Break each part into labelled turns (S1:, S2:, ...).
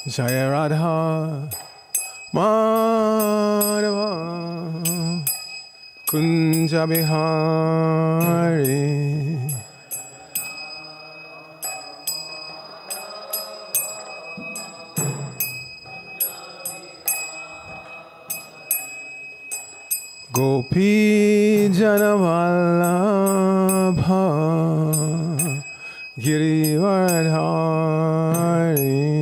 S1: Jaya Radha Madhava Kunja Bihari Gopi Janavallabha Girivardhari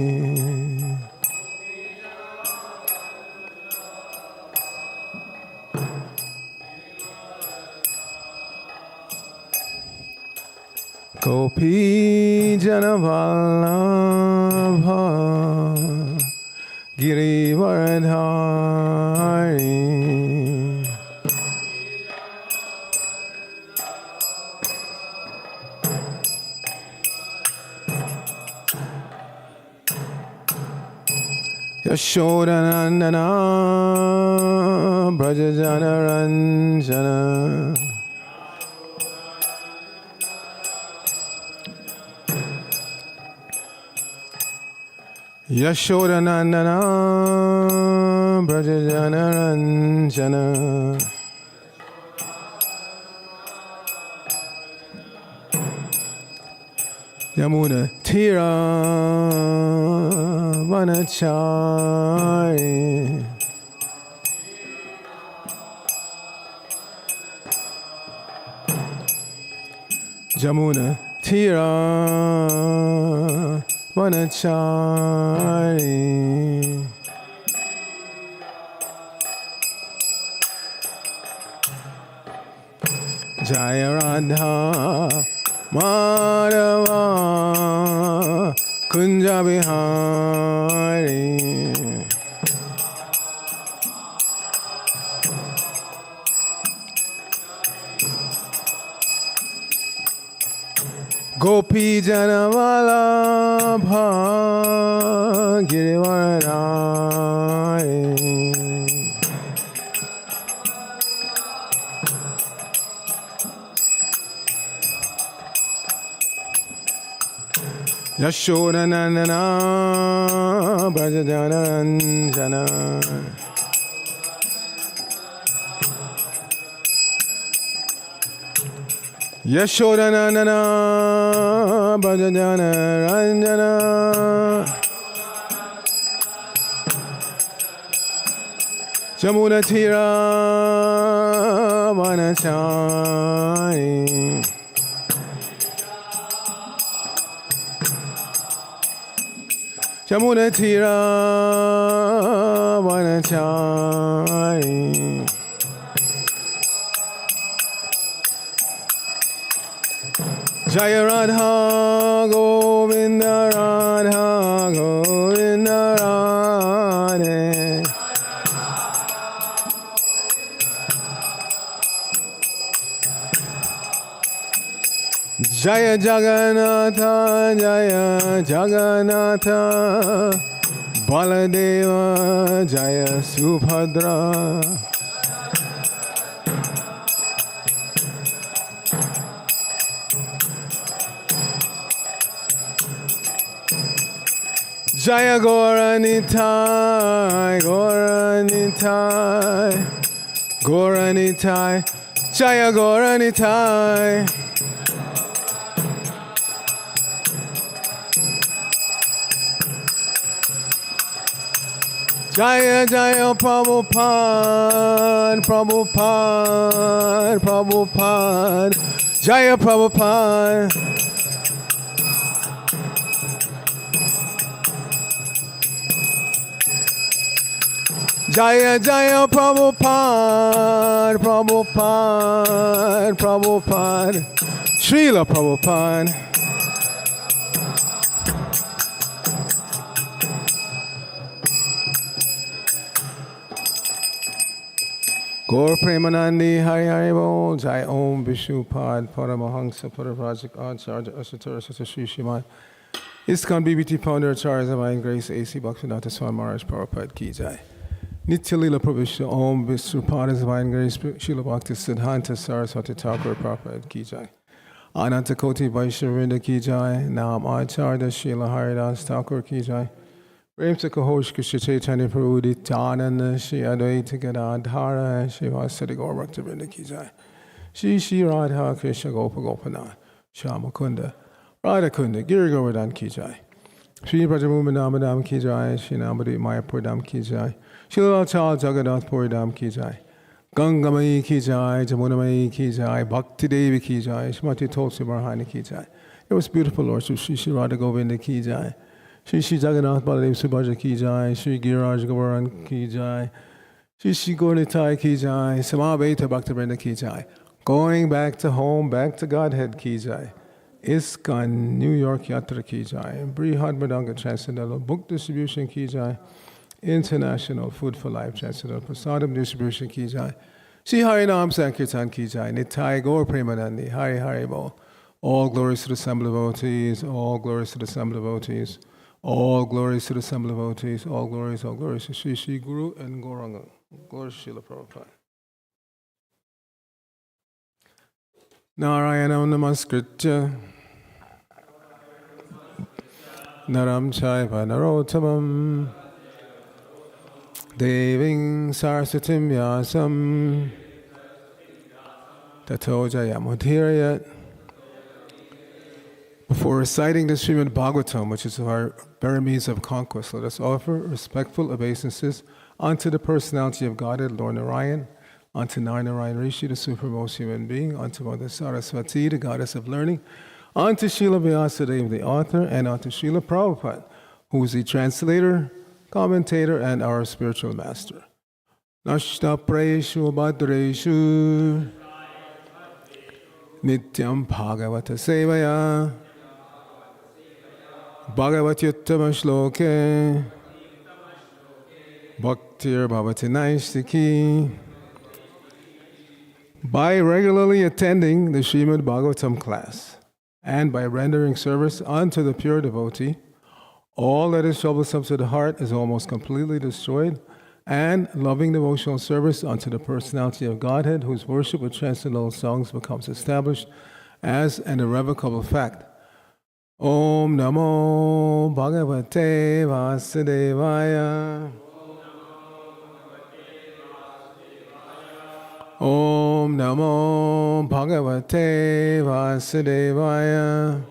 S1: Gopi Janavallabha Girivardhari Yashodanandana Brajajana Ranjana Yashodanandana Brajajana Ranjana Yamuna Tira Vanachari Jamuna Tira Vanachari Jaya Radha Madhava Kunja Bihari Gopi Janavallabha Girivardhari Yashodanandana Brajajana Ranjana Yashodanandana Brajajana Ranjana Jamuna Tira Vanachari Jamuna Tira Vanachari Jaya Radha Govinda Radha Govinda Radhe Jaya Jagannatha Jaya Jagannatha Baladeva Jaya Subhadra Jaya Gauranitai Gauranitai Gauranitai Jaya Gauranitai Jaya Jaya Prabhupada Prabhupada Prabhupada Jaya Prabhupada Jaya Jaya Prabhupada Prabhupada Prabhupada Srila Prabhupada Gaur Premanandi Hari Hari Bol Jai Om Vishupad Paramahansa Paravrajik Acharya Asatara Sata Sri Shrimad ISKCON BBT Founder Acharya Divine Grace A.C. Bhaktivedanta Swami Maharaj Prabhupada Ki Jai Nitya Lila Prabhupada Om Vishupad Divine Grace Srila Bhakti Siddhanta Saraswati Thakur Prabhupada Ki Jai Ananta Koti Vaishnavinda Ki Jai Nam Acharya Srila Haridas Thakur Ki Jai Prem se Kahosh Krishna Chaitanya Prabhu Nityananda Shri Advaita Gadadhara Shri Vasadi Gaur Bhaktivinoda Ki Jai. Shri Shri Radha Krishna Gopa Gopanath Shama Kunda Radha Kunda Giri Govardhan Ki Jai. Shri Brajamuman Dam Ki Jai. Shri Namadi Mayapur Dam Ki Jai. Shri Lal Jagannath Puri Dam Ki Jai. Gangamai Ki Jai. Jamunamai Ki Jai. Bhakti Devi Ki Jai. Shrimati Tulsi Marhani Ki Jai. It was beautiful, Lord. Shri Shri Radha Govinda Ki Jai. Shri Shri Jagannath Baladev Subhaja Ki Jai. Shri Giraj Govardhan Ki Jai. Shri Shri Gaurnitai Ki Jai. Samaveta Bhaktivinoda Ki Jai. Going back to home, back to Godhead Ki Jai. ISKCON New York Yatra Ki Jai. Brihad Madanga Transcendental Book Distribution Ki Jai. International Food for Life Transcendental Prasadam Distribution Ki Jai. Shri Harinam Sankirtan Ki Jai. Nitai Gaur Premanandi. Hari Hari Bo. All glories to the Assembly devotees. All glories to the Assembly devotees. All glories to the Assembly devotees. All glories to Shri Shri Guru and Gauranga. Glory to Srila Prabhupada. Narayanam Namaskritya Naram Chaiva Narottamam Deving Saraswatim Vyasam Tato Jayamudhirayat. Before reciting the Srimad Bhagavatam, which is our very means of conquest, let us offer respectful obeisances unto the personality of Godhead, Lord Narayan, unto Narayan Rishi, the supermost human being, unto Mother Saraswati, the goddess of learning, unto Srila Vyasadeva, the author, and unto Srila Prabhupada, who is the translator, commentator, and our spiritual master. Nashta Praeshu Bhadreshu Nityam Bhagavata Sevaya Bhagavatyuttama Shloke Bhaktir Bhavati Naistiki. By regularly attending the Srimad Bhagavatam class and by rendering service unto the pure devotee, all that is troublesome to the heart is almost completely destroyed, and loving devotional service unto the personality of Godhead, whose worship with transcendental songs becomes established as an irrevocable fact. Om Namo Bhagavate Vasudevaya. Om Namo Bhagavate Vasudevaya.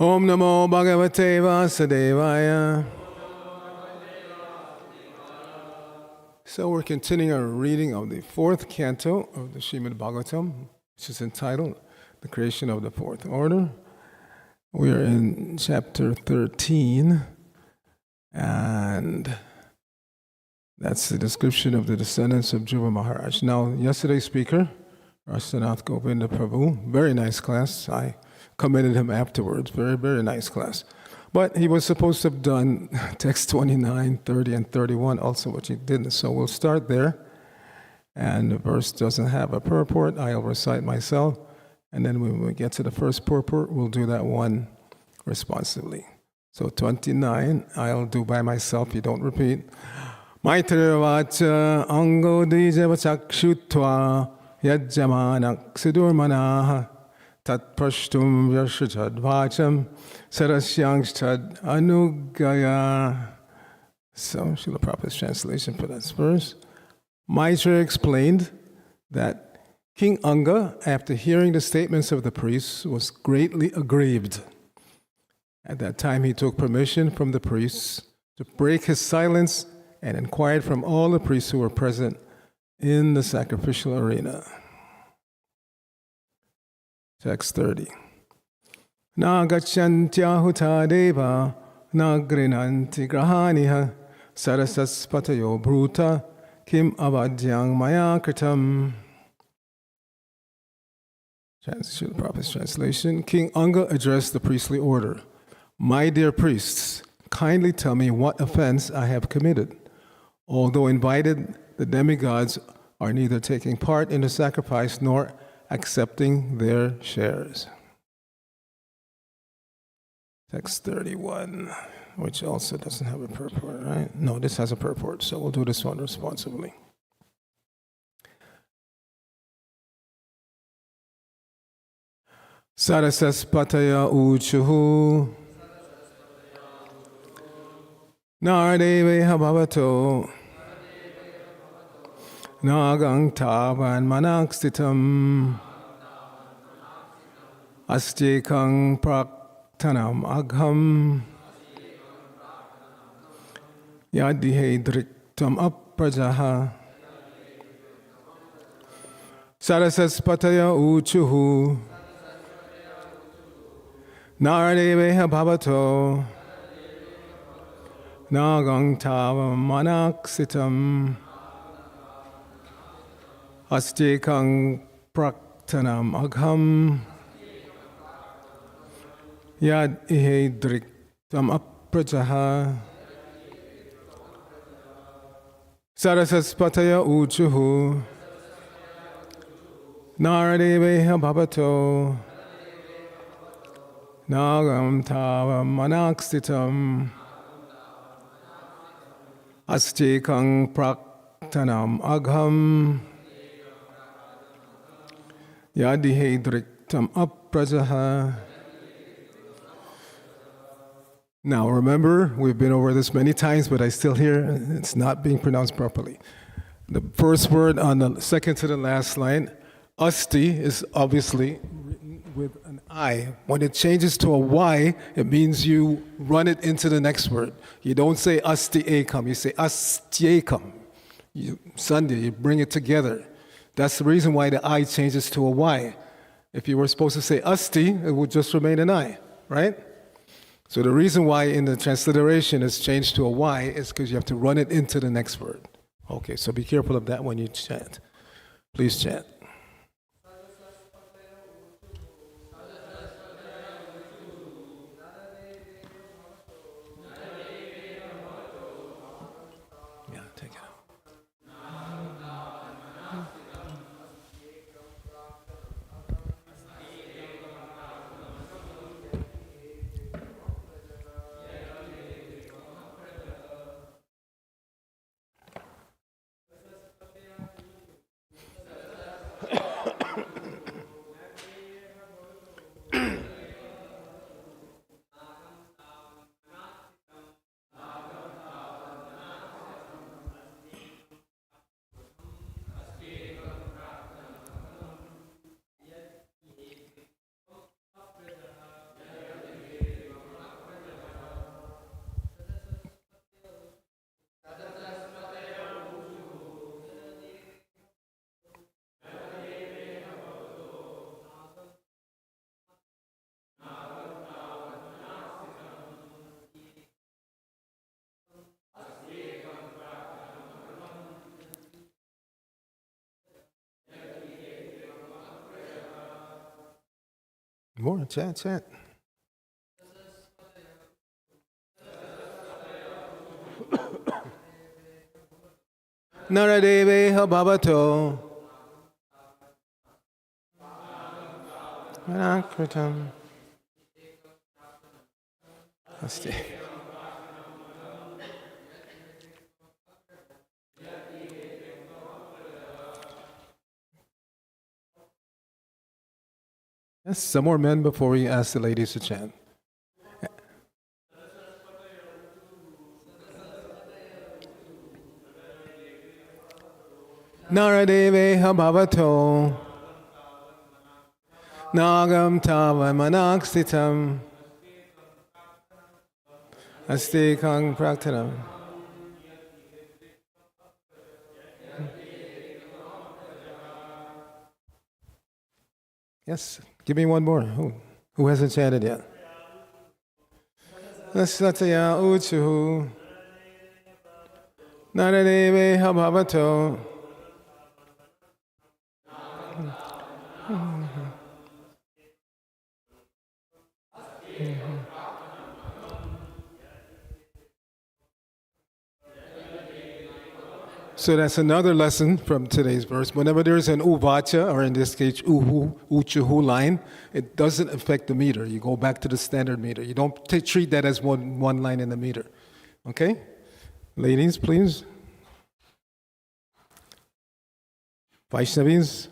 S1: Om Namo Bhagavate Vasudevaya. So we're continuing our reading of the fourth canto of the Srimad Bhagavatam, which is entitled The Creation of the Fourth Order. We are in chapter 13, and that's the description of the descendants of Dhruva Maharaj. Now, yesterday's speaker, Rasanath Govinda Prabhu, very nice class. I commended him afterwards. Very, very nice class. But he was supposed to have done text 29, 30, and 31 also, which he didn't. So we'll start there. And the verse doesn't have a purport. I'll recite myself. And then when we get to the first purport, we'll do that one responsively. So 29, I'll do by myself. You don't repeat. Maitravacha ango dijava chakshutva yajjamanak sudurmanaha tat prashtum vyashachad vacham sarasyangstad anugaya. So, Srila Prabhupada's translation for that verse. Maitra explained that King Anga, after hearing the statements of the priests, was greatly aggrieved. At that time, he took permission from the priests to break his silence and inquired from all the priests who were present in the sacrificial arena. Text 30. Na gacchantyahuta deva na grinanti grahaniha sarasaspatayo bhuta kim avadyang maya kritam. Srila Prabhupada's translation. King Anga addressed the priestly order. My dear priests, kindly tell me what offense I have committed. Although invited, the demigods are neither taking part in the sacrifice nor accepting their shares. Text 31, which also doesn't have a purport, right? No, this has a purport, so we'll do this one responsibly. Sarasaspataya Uchuhu Naradeveha Bhavato Nagang Tavan Manaksitam Astikang Praktanam Agham Yadihedriktam Aprajaha Sarasaspataya Uchuhu Naradeveha Bhavato Nagang Tavam Manaksitam Astikang Praktanam Agham Yad Ihedriktam Aprajaha Sarasaspataya Uchuhu Naradeveha Bhavato Nagam Tavam Manaksitam Astikang Praktanam Agham Yadihedriktam Aprajaha. Now remember, we've been over this many times, but I still hear it's not being pronounced properly. The first word on the second to the last line, asti, is obviously written with an I. When it changes to a Y, it means you run it into the next word. You don't say asti ekam, you say astiekam. Sunday, you bring it together. That's the reason why the I changes to a Y. If you were supposed to say asti, it would just remain an I, right? So the reason why in the transliteration it's changed to a Y is because you have to run it into the next word. Okay, so be careful of that when you chant. Please chant. Yeah, take it out. More, chant. Naradeveha Bhavato Manakritam Asti. Yes, some more men before we ask the ladies to chant. Naradeveha Bhavato Nagam Tava Manaksitam Astikang Praktanam. Yes, give me one more. Who hasn't chanted yet? Satya Uchuhu Naradeveha Bhavato. So that's another lesson from today's verse. Whenever there's an uvacha, or in this case, uchuhu line, it doesn't affect the meter. You go back to the standard meter. You don't treat that as one line in the meter. Okay? Ladies, please. Vaishnavis.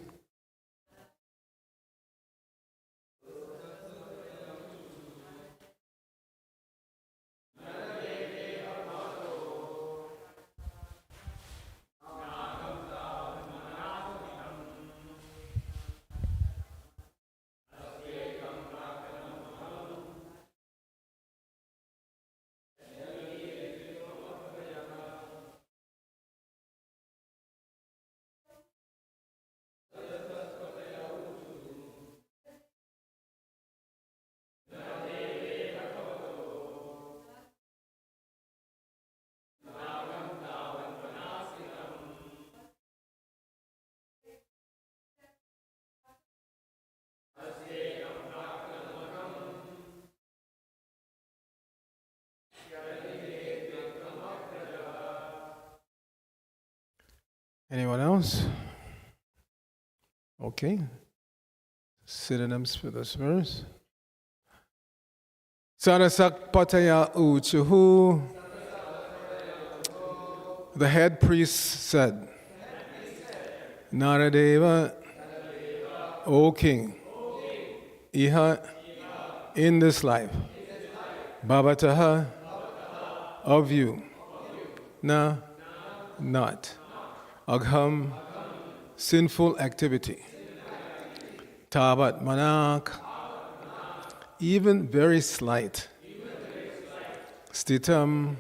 S1: Anyone else? Okay. Synonyms for this verse. Sarasak pataya uchuhu. The head priest said, Naradeva, O king, iha, in this life, bhavataha, of you, na, not, agham, sinful activity, tabat manak, even very slight, stitam,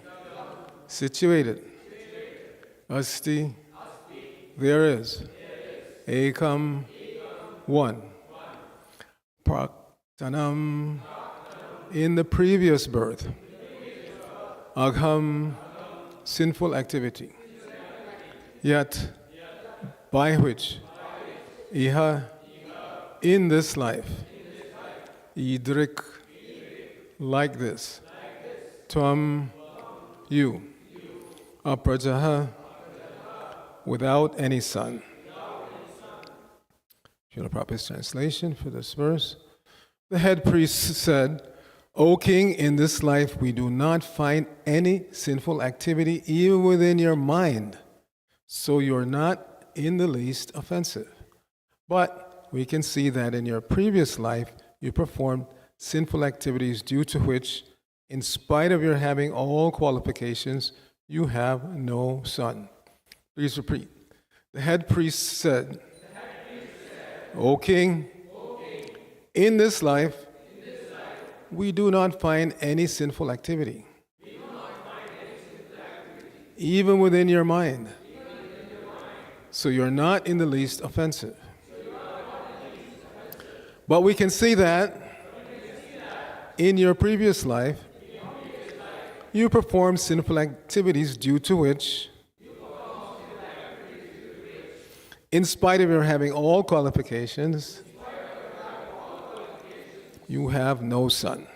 S1: situated, asti, there is, ekam, one, praktanam, in the previous birth, agham, sinful activity, yet, by which, iha, in this life, idrik, like this, tvam, you, aprajaha, without any son. Srila Prabhupada's translation for this verse. The head priest said, O king, in this life we do not find any sinful activity even within your mind, so you're not in the least offensive. But we can see that in your previous life you performed sinful activities due to which, in spite of your having all qualifications, you have no son. Please repeat. The head priest said, O king, in this life, we do not find any sinful activity, even within your mind. So you're not in the least offensive. But we can see that in your previous life, you performed sinful activities due to which, in spite of your having all qualifications, you have no son.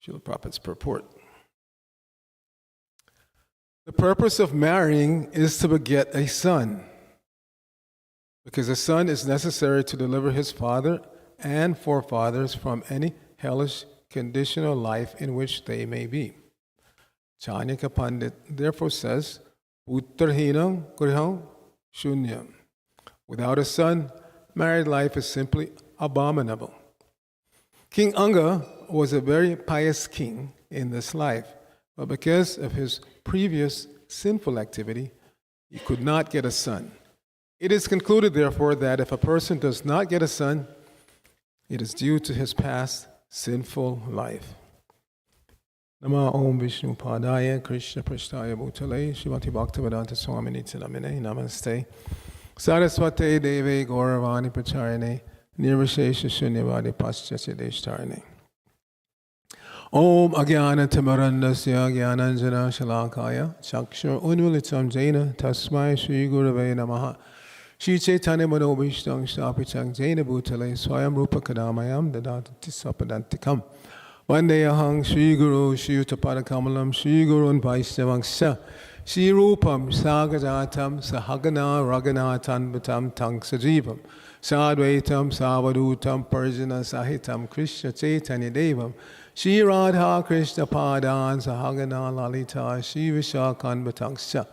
S1: Srila Prabhupada's purport. The purpose of marrying is to beget a son, because a son is necessary to deliver his father and forefathers from any hellish conditional life in which they may be. Chanyaka Pandit therefore says, Uttarhinam Griham Shunyam. Without a son, married life is simply abominable. King Anga was a very pious king in this life, but because of his previous sinful activity, he could not get a son. It is concluded, therefore, that if a person does not get a son, it is due to his past sinful life. Nama Om Vishnu Padaya Krishna Prashtaya Bhutale Shrimati Bhaktivedanta Swamini Namine Namaste Saraswate Deve Gauravani Pracharine Nirvashesha Shunyavadi Paschasya Deshtarine Om Agyana Tamarandasya Gyananjana Shalakaya Chakshur Unvilitam Jaina Tasmai Shri Gurave Namaha Shri Chaitanya Manobhishtang Shapichang Jaina Bhutale Swayam Rupa Kadamayam Dadati Sapadantikam Vandeyahang Shri Guru Shri Uttapada Kamalam Shri Gurun Vaishnavangsha Shri Rupam Sagajatam Sahagana Raganatan Batam Tang Sajivam Sadvaitam Savadutam Parjana Sahitam Krishna Chaitanya Devam Shri Radha Krishna Padan Sahagana Lalita Shri Vishakan Batangsha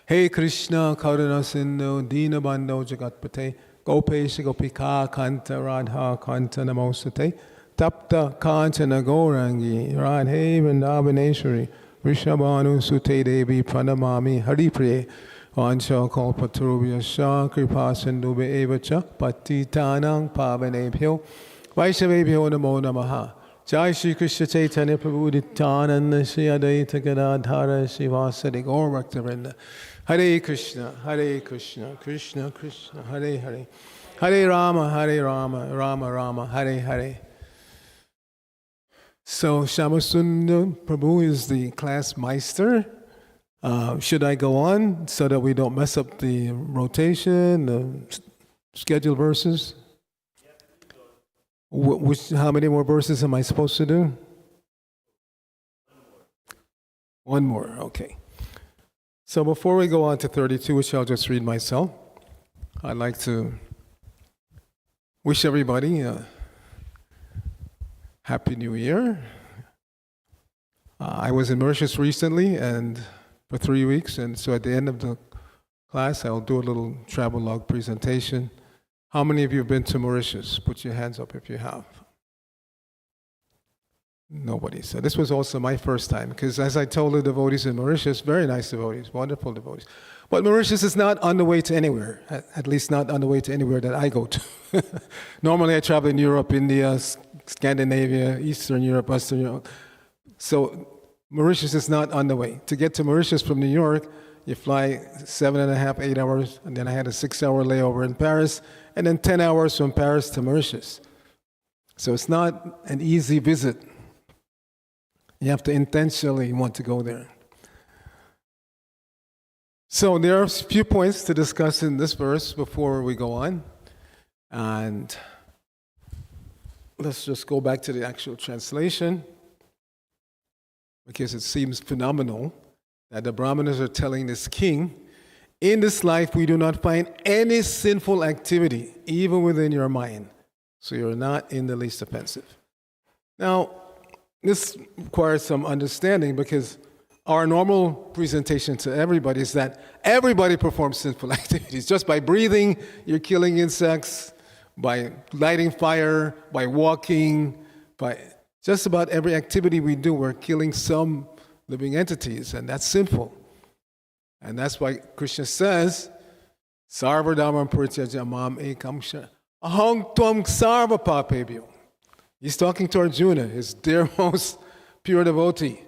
S1: Hey Krishna Karuna Sindhu Dina Bandho Jagatpate Gopesha Gopika Kanta Radha Kanta Namosate Tapta Kanchana Gaurangi Radhe Vrindavaneshwari Vrishabhanu Sute Devi Pranamami Haripriye Vansha Kalpatarubhya Sha Kripa Sindhubhe Evacha Patitanang Pavanebhyo Vaishnavebhyo Namo Namaha Jai Shri Krishna Chaitanya Prabhu Nityananda Shri Advaita Gadadhara Shri Vasadi Gaur Bhaktivinoda Hare Krishna Krishna Krishna Hare Hare Hare Rama Rama Rama Hare Hare. So Shamasundar Prabhu is the class meister. Should I go on so that we don't mess up the rotation, the scheduled verses? How many more verses am I supposed to do? One more, okay. So before we go on to 32, which I'll just read myself, I'd like to wish everybody a Happy New Year. I was in Mauritius recently and for 3 weeks, and so at the end of the class, I'll do a little travel log presentation. How many of you have been to Mauritius? Put your hands up if you have. Nobody. So this was also my first time, because as I told the devotees in Mauritius, very nice devotees, wonderful devotees. But Mauritius is not on the way to anywhere, at least not on the way to anywhere that I go to. Normally I travel in Europe, India, Scandinavia, Eastern Europe, Western Europe. So Mauritius is not on the way. To get to Mauritius from New York, you fly 7.5, 8 hours, and then I had a 6-hour layover in Paris, and then 10 hours from Paris to Mauritius. So it's not an easy visit. You have to intentionally want to go there. So there are a few points to discuss in this verse before we go on. And let's just go back to the actual translation, because it seems phenomenal that the Brahmanas are telling this king, in this life we do not find any sinful activity, even within your mind. So you're not in the least offensive. Now, this requires some understanding, because our normal presentation to everybody is that everybody performs sinful activities. Just by breathing, you're killing insects, by lighting fire, by walking, by just about every activity we do, we're killing some living entities, and that's sinful. And that's why Krishna says, Sarva Dharma Parityaja Mam Ekam Shara Aham Tvam Sarva Papebhyo. He's talking to Arjuna, his dear most pure devotee.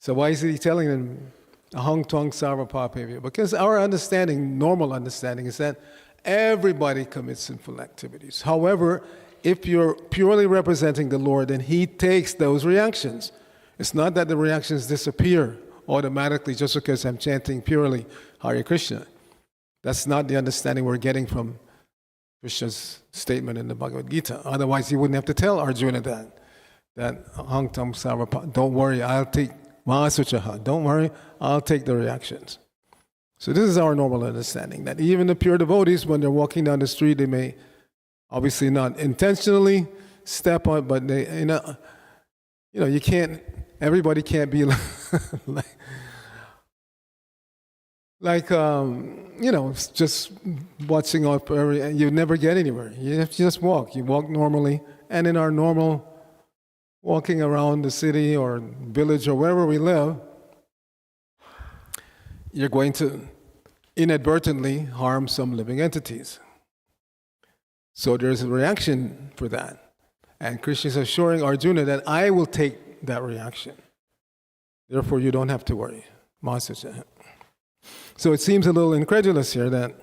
S1: So why is he telling them, Aham Tvam Sarva Papebhyo? Because our understanding, normal understanding, is that everybody commits sinful activities. However, if you're purely representing the Lord, then He takes those reactions. It's not that the reactions disappear automatically just because I'm chanting purely Hare Krishna. That's not the understanding we're getting from Krishna's statement in the Bhagavad Gita. Otherwise, he wouldn't have to tell Arjuna that Aham Tvam Sarva Papebhyo, don't worry, I'll take Mahasuchaha, don't worry, I'll take the reactions. So this is our normal understanding, that even the pure devotees, when they're walking down the street, they may obviously not intentionally step on, but they, you can't, everybody can't be just watching out for you never get anywhere. You have to just walk. You walk normally, and in our normal walking around the city or village or wherever we live, you're going to inadvertently harm some living entities. So there's a reaction for that. And Krishna is assuring Arjuna that I will take that reaction. Therefore, you don't have to worry. So it seems a little incredulous here that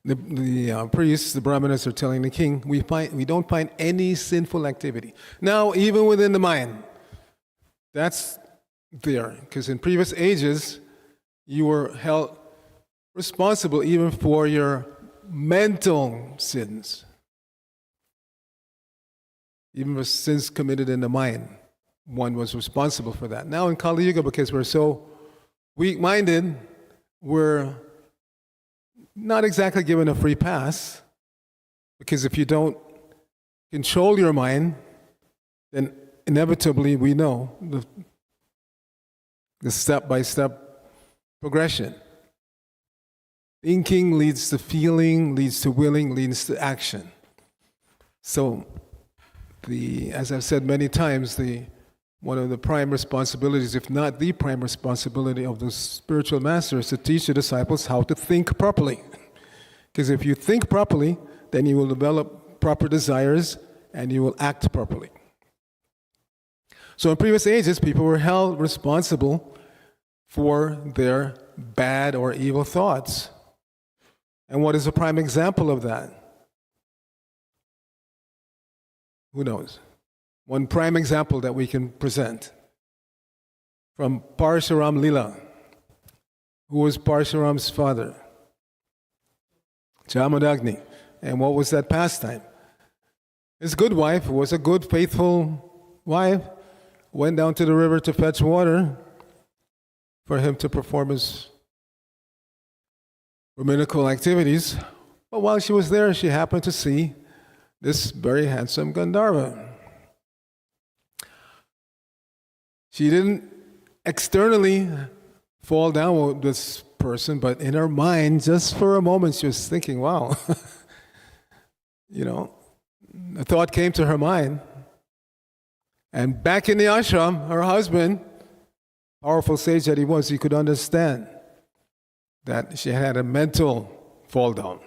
S1: the priests, the Brahmanas, are telling the king, we don't find any sinful activity. Now, even within the mind, that's there. Because in previous ages, you were held responsible even for your mental sins. Even for sins committed in the mind, one was responsible for that. Now in Kali Yuga, because we're so weak-minded, we're not exactly given a free pass, because if you don't control your mind, then inevitably we know the step-by-step progression. Thinking leads to feeling, leads to willing, leads to action. So, as I've said many times, one of the prime responsibilities, if not the prime responsibility of the spiritual master, is to teach the disciples how to think properly. Because if you think properly, then you will develop proper desires and you will act properly. So in previous ages, people were held responsible for their bad or evil thoughts. And what is a prime example of that? Who knows? One prime example that we can present from Parshuram Lila. Who was Parshuram's father? Jamadagni. And what was that pastime? His good wife, who was a good, faithful wife, went down to the river to fetch water, for him to perform his Brahminical activities. But while she was there, she happened to see this very handsome Gandharva. She didn't externally fall down with this person, but in her mind, just for a moment, she was thinking, wow, a thought came to her mind. And back in the ashram, her husband, powerful sage that he was, he could understand that she had a mental fall down.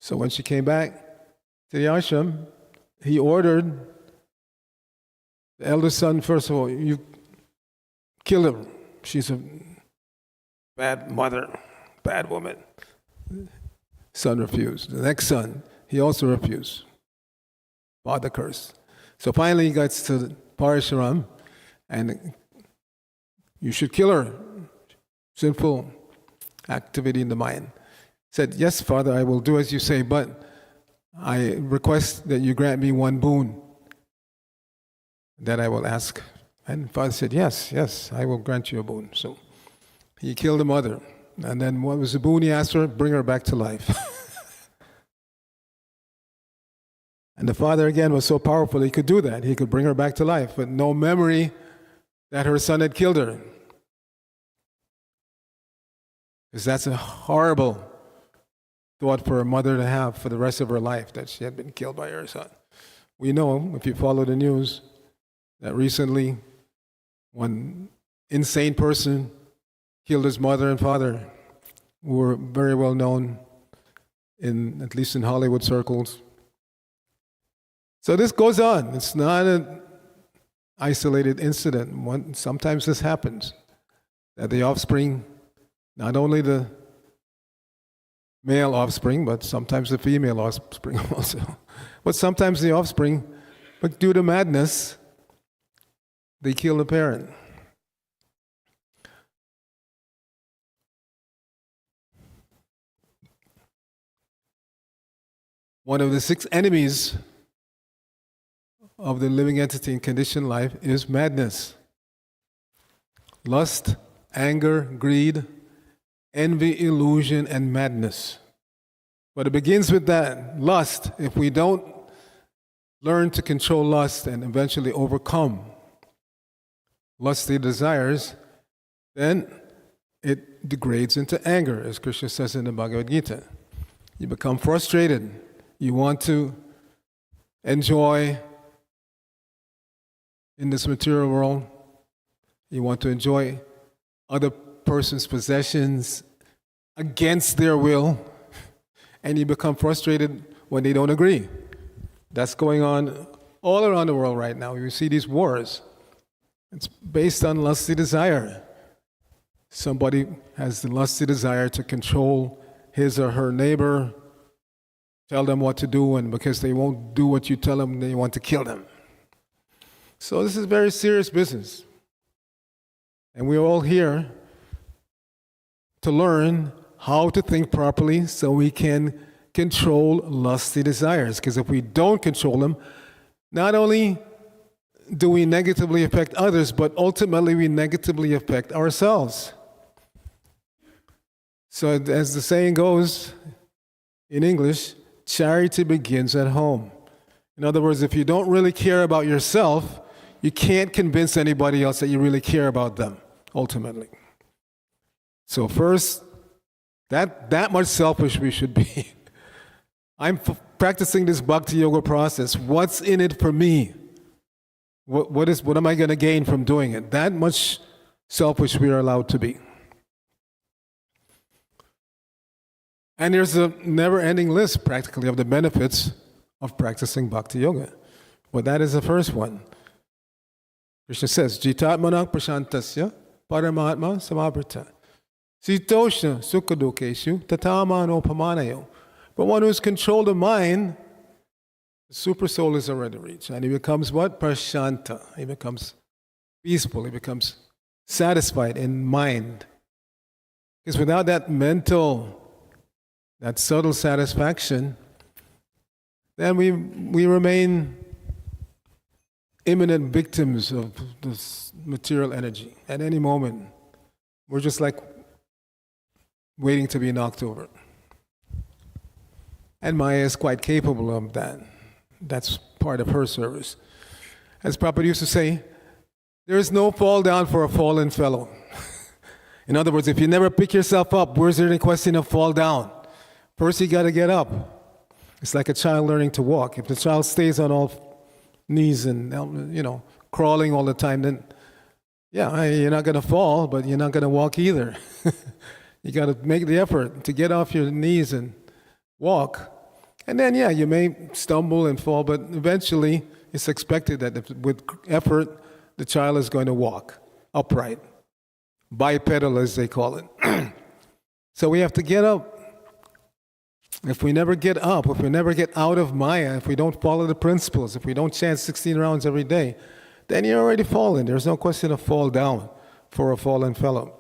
S1: So when she came back to the ashram, he ordered the eldest son, first of all, you kill her. She's a bad mother, bad woman. Son refused. The next son, he also refused. Father cursed. So finally he gets to the Parashuram, and you should kill her. Sinful activity in the mind. Said, yes, Father, I will do as you say, but I request that you grant me one boon that I will ask. And Father said, yes, I will grant you a boon. So he killed the mother. And then what was the boon he asked her? Bring her back to life. And the father again was so powerful, he could do that. He could bring her back to life, but no memory that her son had killed her. Because that's a horrible thought for a mother to have for the rest of her life, that she had been killed by her son. We know, if you follow the news, that recently one insane person killed his mother and father, who were very well known, at least in Hollywood circles. So this goes on. It's not an isolated incident. Sometimes this happens, that the offspring, not only the male offspring, but sometimes the female offspring also. But sometimes the offspring, but due to madness, they kill the parent. One of the 6 enemies of the living entity in conditioned life is madness. Lust, anger, greed, envy, illusion, and madness. But it begins with that, lust. If we don't learn to control lust and eventually overcome lusty desires, then it degrades into anger, as Krishna says in the Bhagavad Gita. You become frustrated. You want to enjoy in this material world. You want to enjoy other person's possessions against their will, and you become frustrated when they don't agree. That's going on all around the world right now. You see these wars. It's based on lusty desire. Somebody has the lusty desire to control his or her neighbor, tell them what to do, and because they won't do what you tell them, they want to kill them. So this is very serious business. And we're all here to learn how to think properly so we can control lusty desires. Because if we don't control them, not only do we negatively affect others, but ultimately we negatively affect ourselves. So as the saying goes in English, charity begins at home. In other words, if you don't really care about yourself, you can't convince anybody else that you really care about them, ultimately. So first, that much selfish we should be. I'm practicing this bhakti yoga process. What's in it for me? What am I going to gain from doing it? That much selfish we are allowed to be. And there's a never-ending list, practically, of the benefits of practicing bhakti yoga. But that is the first one. Krishna says, Jitatmanak prashantasya paramatma samavrita. Sitoshna sukhadukeshu tatamano pamanayo. But one who's controlled the mind, the super soul is already reached. And he becomes what? Prashanta. He becomes peaceful. He becomes satisfied in mind. Because without that subtle satisfaction, then we remain imminent victims of this material energy. At any moment, we're just like waiting to be knocked over. And Maya is quite capable of that. That's part of her service. As Prabhupada used to say, there is no fall down for a fallen fellow. In other words, if you never pick yourself up, where's there any question of fall down? First, you got to get up. It's like a child learning to walk. If the child stays on all knees and, crawling all the time, then, yeah, you're not going to fall, but you're not going to walk either. You got to make the effort to get off your knees and walk. And then, yeah, you may stumble and fall, but eventually it's expected that with effort, the child is going to walk upright, bipedal as they call it. So we have to get up. If we never get up, if we never get out of Maya, if we don't follow the principles, if we don't chant 16 rounds every day, then you're already fallen. There's no question of fall down for a fallen fellow.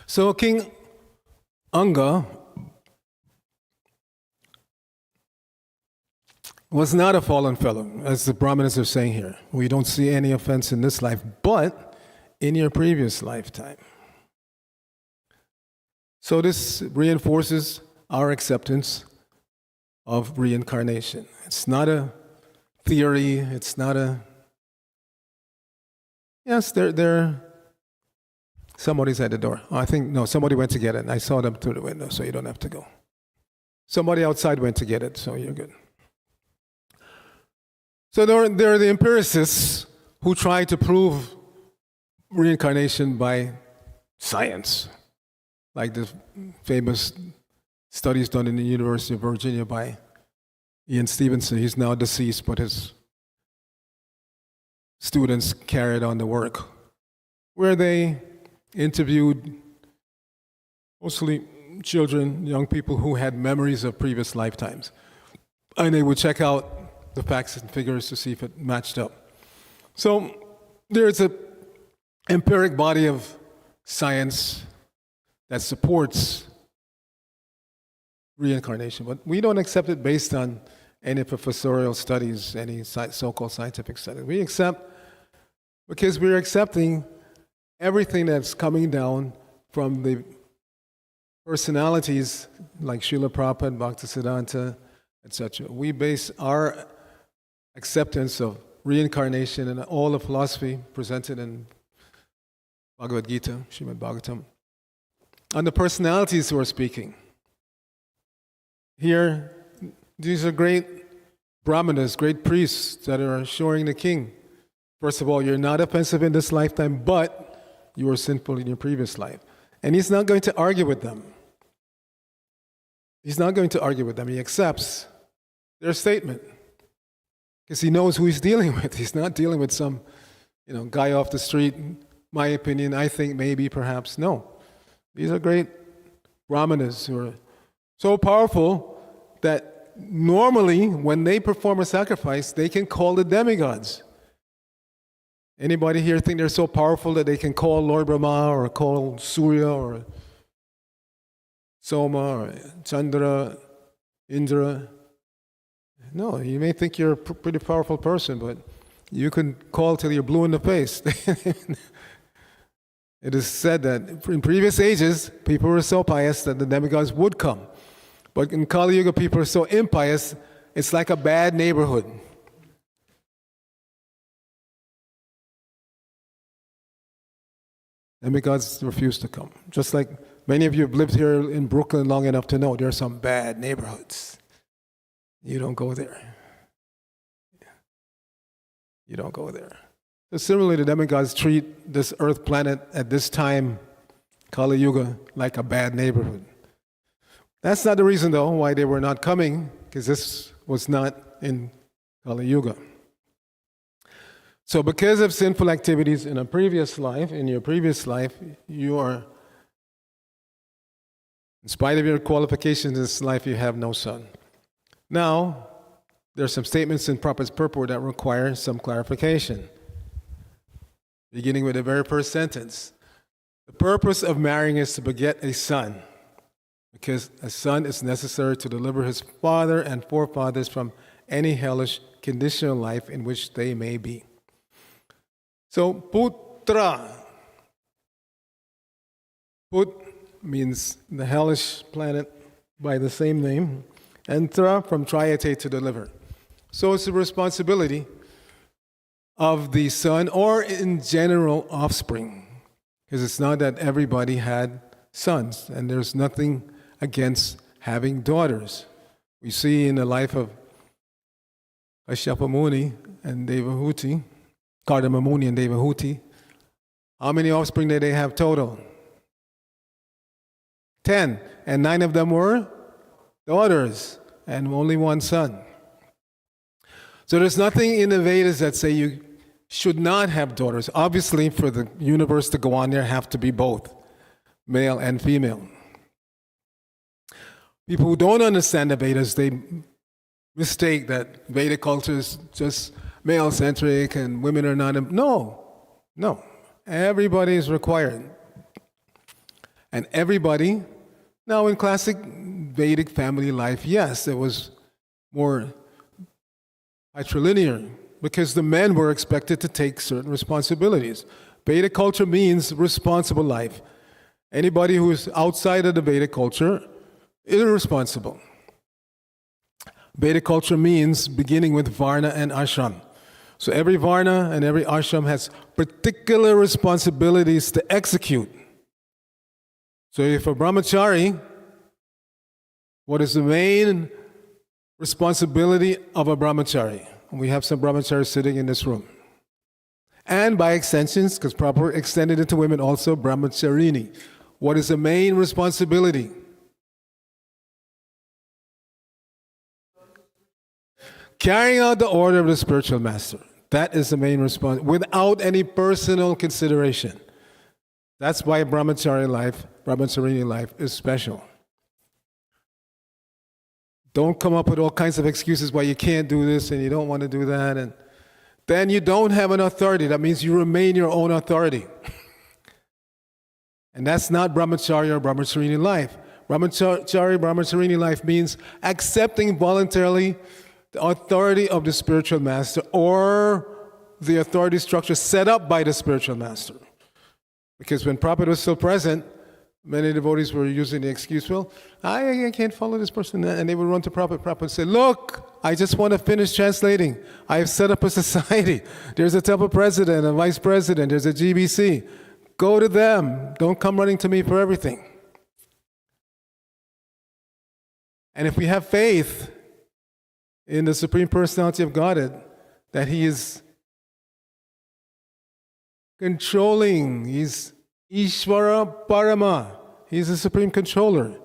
S1: So King Anga was not a fallen fellow, as the Brahmanas are saying here. We don't see any offense in this life, but in your previous lifetime. So this reinforces our acceptance of reincarnation. It's not a theory, it's not a... Yes, they're somebody's at the door. Somebody went to get it. I saw them through the window, so you don't have to go. Somebody outside went to get it, so you're good. So there are the empiricists who try to prove reincarnation by science, like the famous studies done in the University of Virginia by Ian Stevenson. He's now deceased, but his students carried on the work, where they interviewed mostly children, young people who had memories of previous lifetimes. And they would check out the facts and figures to see if it matched up. So there's an empiric body of science that supports reincarnation, but we don't accept it based on any professorial studies, any so-called scientific studies. We accept because we're accepting everything that's coming down from the personalities like Srila Prabhupada, Bhaktisiddhanta, etc. We base our acceptance of reincarnation and all the philosophy presented in Bhagavad Gita, Srimad Bhagavatam, on the personalities who are speaking. Here, these are great brahmanas, great priests that are assuring the king, first of all, you're not offensive in this lifetime, but you were sinful in your previous life. And he's not going to argue with them. He's not going to argue with them. He accepts their statement because he knows who he's dealing with. He's not dealing with some, guy off the street. My opinion, I think, maybe, perhaps. No. These are great brahmanas who are so powerful that normally when they perform a sacrifice, they can call the demigods. Anybody here think they're so powerful that they can call Lord Brahma or call Surya or Soma or Chandra, Indra? No, you may think you're a pretty powerful person, but you can call till you're blue in the face. It is said that in previous ages, people were so pious that the demigods would come. But in Kali Yuga, people are so impious, it's like a bad neighborhood. Demigods refuse to come. Just like many of you have lived here in Brooklyn long enough to know there are some bad neighborhoods. You don't go there. You don't go there. So similarly, the demigods treat this earth planet at this time, Kali Yuga, like a bad neighborhood. That's not the reason, though, why they were not coming, because this was not in Kali Yuga. So because of sinful activities in your previous life, you are, in spite of your qualifications in this life, you have no son. Now, there are some statements in Prabhupada's purport that require some clarification. beginning with the very first sentence. The purpose of marrying is to beget a son, because a son is necessary to deliver his father and forefathers from any hellish conditional life in which they may be. So, putra. Put means the hellish planet by the same name, and tra from triate, to deliver. So it's the responsibility of the son, or in general, offspring. Because it's not that everybody had sons, and there's nothing against having daughters. We see in the life of Kashyapa Muni and Devahuti, Kardama Muni and Devahuti, how many offspring did they have total? 10, and 9 of them were daughters, and only one son. So there's nothing in the Vedas that say you should not have daughters. Obviously, for the universe to go on, there have to be both, male and female. People who don't understand the Vedas, they mistake that Vedic culture is just male-centric and women are not. No. Everybody is required. And everybody, now in classic Vedic family life, yes, it was more patrilinear, because the men were expected to take certain responsibilities. Vedic culture means responsible life. Anybody who is outside of the Vedic culture is irresponsible. Vedic culture means beginning with Varna and Ashram. So every Varna and every Ashram has particular responsibilities to execute. So if a brahmachari, what is the main responsibility of a brahmachari? We have some brahmacharis sitting in this room. And by extensions, because proper extended into women also, brahmacharini. What is the main responsibility? Carrying out the order of the spiritual master. That is the main response, without any personal consideration. That's why brahmacharini life is special. Don't come up with all kinds of excuses why you can't do this and you don't want to do that. And then you don't have an authority. That means you remain your own authority. And that's not brahmacharya or brahmacharini life. Brahmacharini life means accepting voluntarily the authority of the spiritual master, or the authority structure set up by the spiritual master. Because when Prabhupada was still present, many devotees were using the excuse, well, I can't follow this person. And they would run to Prabhupada. Prabhupada would say, look, I just want to finish translating. I've set up a society. There's a temple president, a vice president, there's a GBC. Go to them. Don't come running to me for everything. And if we have faith in the Supreme Personality of Godhead, that He is controlling, He's Ishvara Parama, He's the Supreme Controller.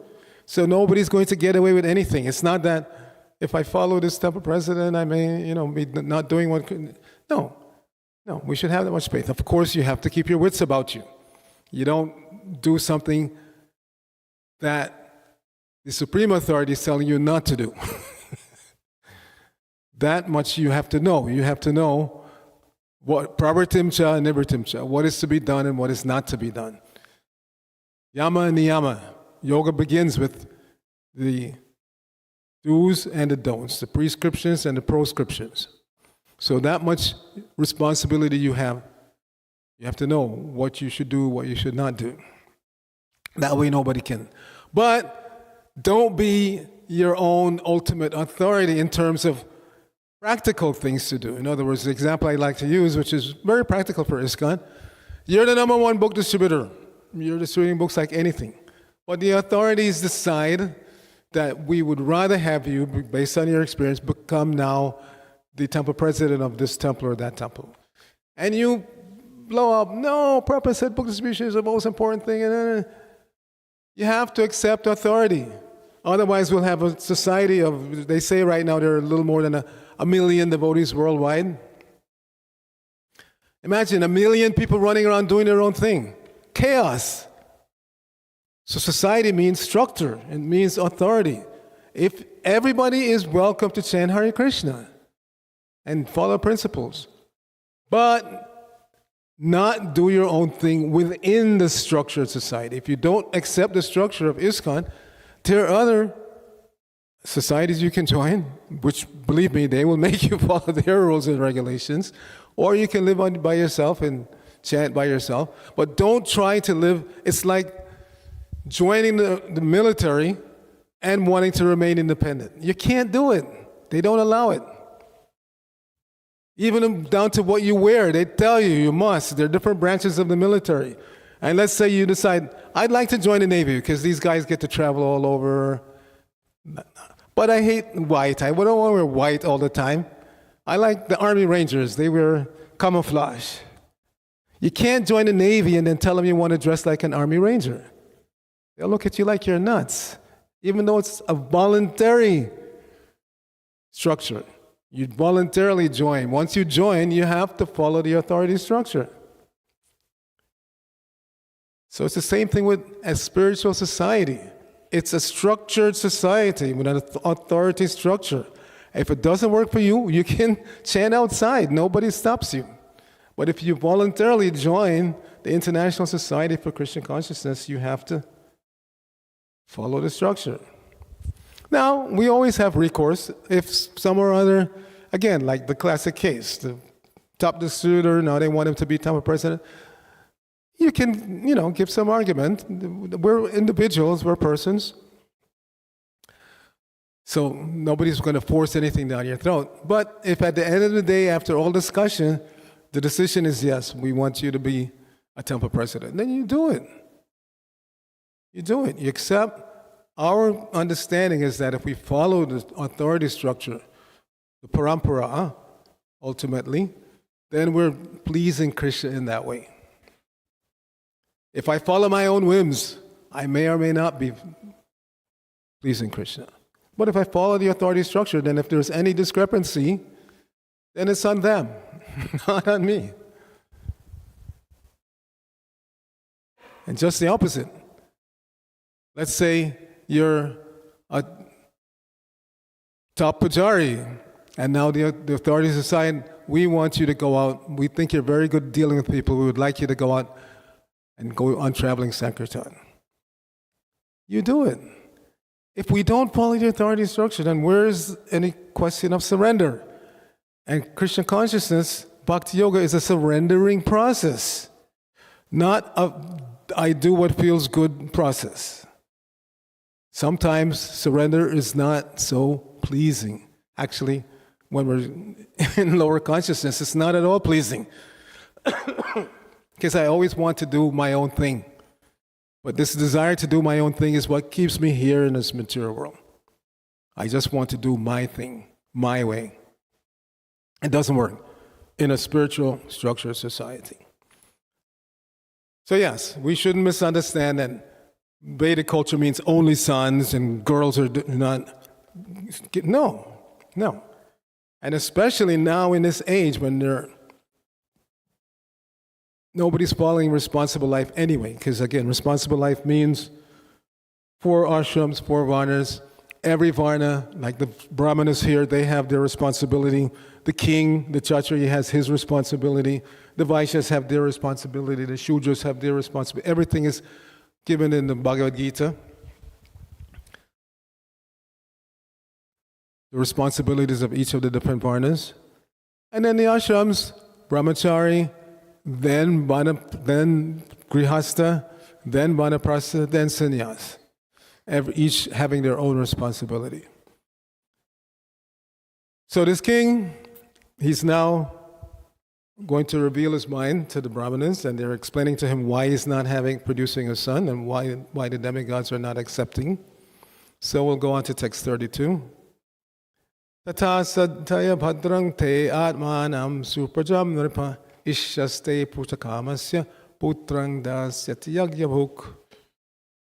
S1: So nobody's going to get away with anything. It's not that if I follow this temple president, I may, be not doing what. No, we should have that much faith. Of course, you have to keep your wits about you. You don't do something that the Supreme Authority is telling you not to do. That much you have to know. You have to know what pravartimcha and nivritimcha, what is to be done and what is not to be done. Yama and niyama. Yoga begins with the do's and the don'ts, the prescriptions and the proscriptions. So that much responsibility you have. You have to know what you should do, what you should not do. That way nobody can. But don't be your own ultimate authority in terms of practical things to do. In other words, the example I like to use, which is very practical for ISKCON, you're the #1 book distributor. You're distributing books like anything. But the authorities decide that we would rather have you, based on your experience, become now the temple president of this temple or that temple. And you blow up, no, Prabhupada said book distribution is the most important thing. And you have to accept authority. Otherwise, we'll have a society of, they say right now there are a little more than a million devotees worldwide. Imagine 1 million people running around doing their own thing. Chaos. So society means structure. It means authority. If everybody is welcome to chant Hare Krishna and follow principles, but not do your own thing within the structured society. If you don't accept the structure of ISKCON, there are other societies you can join, which, believe me, they will make you follow their rules and regulations, or you can live on by yourself and chant by yourself. But don't try to live, it's like joining the military and wanting to remain independent. You can't do it. They don't allow it. Even down to what you wear, they tell you you must. There are different branches of the military. And let's say you decide, I'd like to join the Navy because these guys get to travel all over. But I hate white. I don't want to wear white all the time. I like the Army Rangers. They wear camouflage. You can't join the Navy and then tell them you want to dress like an Army Ranger. They'll look at you like you're nuts, even though it's a voluntary structure. You voluntarily join. Once you join, you have to follow the authority structure. So it's the same thing with a spiritual society. It's a structured society with an authority structure. If it doesn't work for you, you can chant outside. Nobody stops you. But if you voluntarily join the International Society for Christian Consciousness, you have to follow the structure. Now, we always have recourse if some or other, again, like the classic case, the top distributor, now they want him to be top president. You can, give some argument. We're individuals, we're persons. So nobody's going to force anything down your throat. But if at the end of the day, after all discussion, the decision is yes, we want you to be a temple president, then you do it. You do it. You accept. Our understanding is that if we follow the authority structure, the parampara, ultimately, then we're pleasing Krishna in that way. If I follow my own whims, I may or may not be pleasing Krishna. But if I follow the authority structure, then if there's any discrepancy, then it's on them, not on me. And just the opposite. Let's say you're a top pujari, and now the authorities decide, we want you to go out, we think you're very good dealing with people, we would like you to go out and go on traveling sankirtan. You do it. If we don't follow the authority structure, then where's any question of surrender? And Krishna consciousness, Bhakti Yoga, is a surrendering process, not a I do what feels good process. Sometimes surrender is not so pleasing. Actually, when we're in lower consciousness, it's not at all pleasing. Because I always want to do my own thing. But this desire to do my own thing is what keeps me here in this material world. I just want to do my thing, my way. It doesn't work in a spiritual structured society. So yes, we shouldn't misunderstand that Vedic culture means only sons and girls are not. No. And especially now in this age when nobody's following responsible life anyway. Because again, responsible life means 4 ashrams, 4 varnas. Every varna, like the brahmanas here, they have their responsibility. The king, the kshatriya, has his responsibility. The vaishyas have their responsibility. The shudras have their responsibility. Everything is given in the Bhagavad Gita. The responsibilities of each of the different varnas. And then the ashrams, brahmachari, then grihastha, then vanaprastha, then sannyas. Each having their own responsibility. So this king, he's now going to reveal his mind to the brahmanas, and they're explaining to him why he's not producing a son and why the demigods are not accepting. So we'll go on to text 32. Tata sadhaya bhadrang te atmanam suprajam nripa ishyaste putakamasya putrang dasyati yagyabhuk.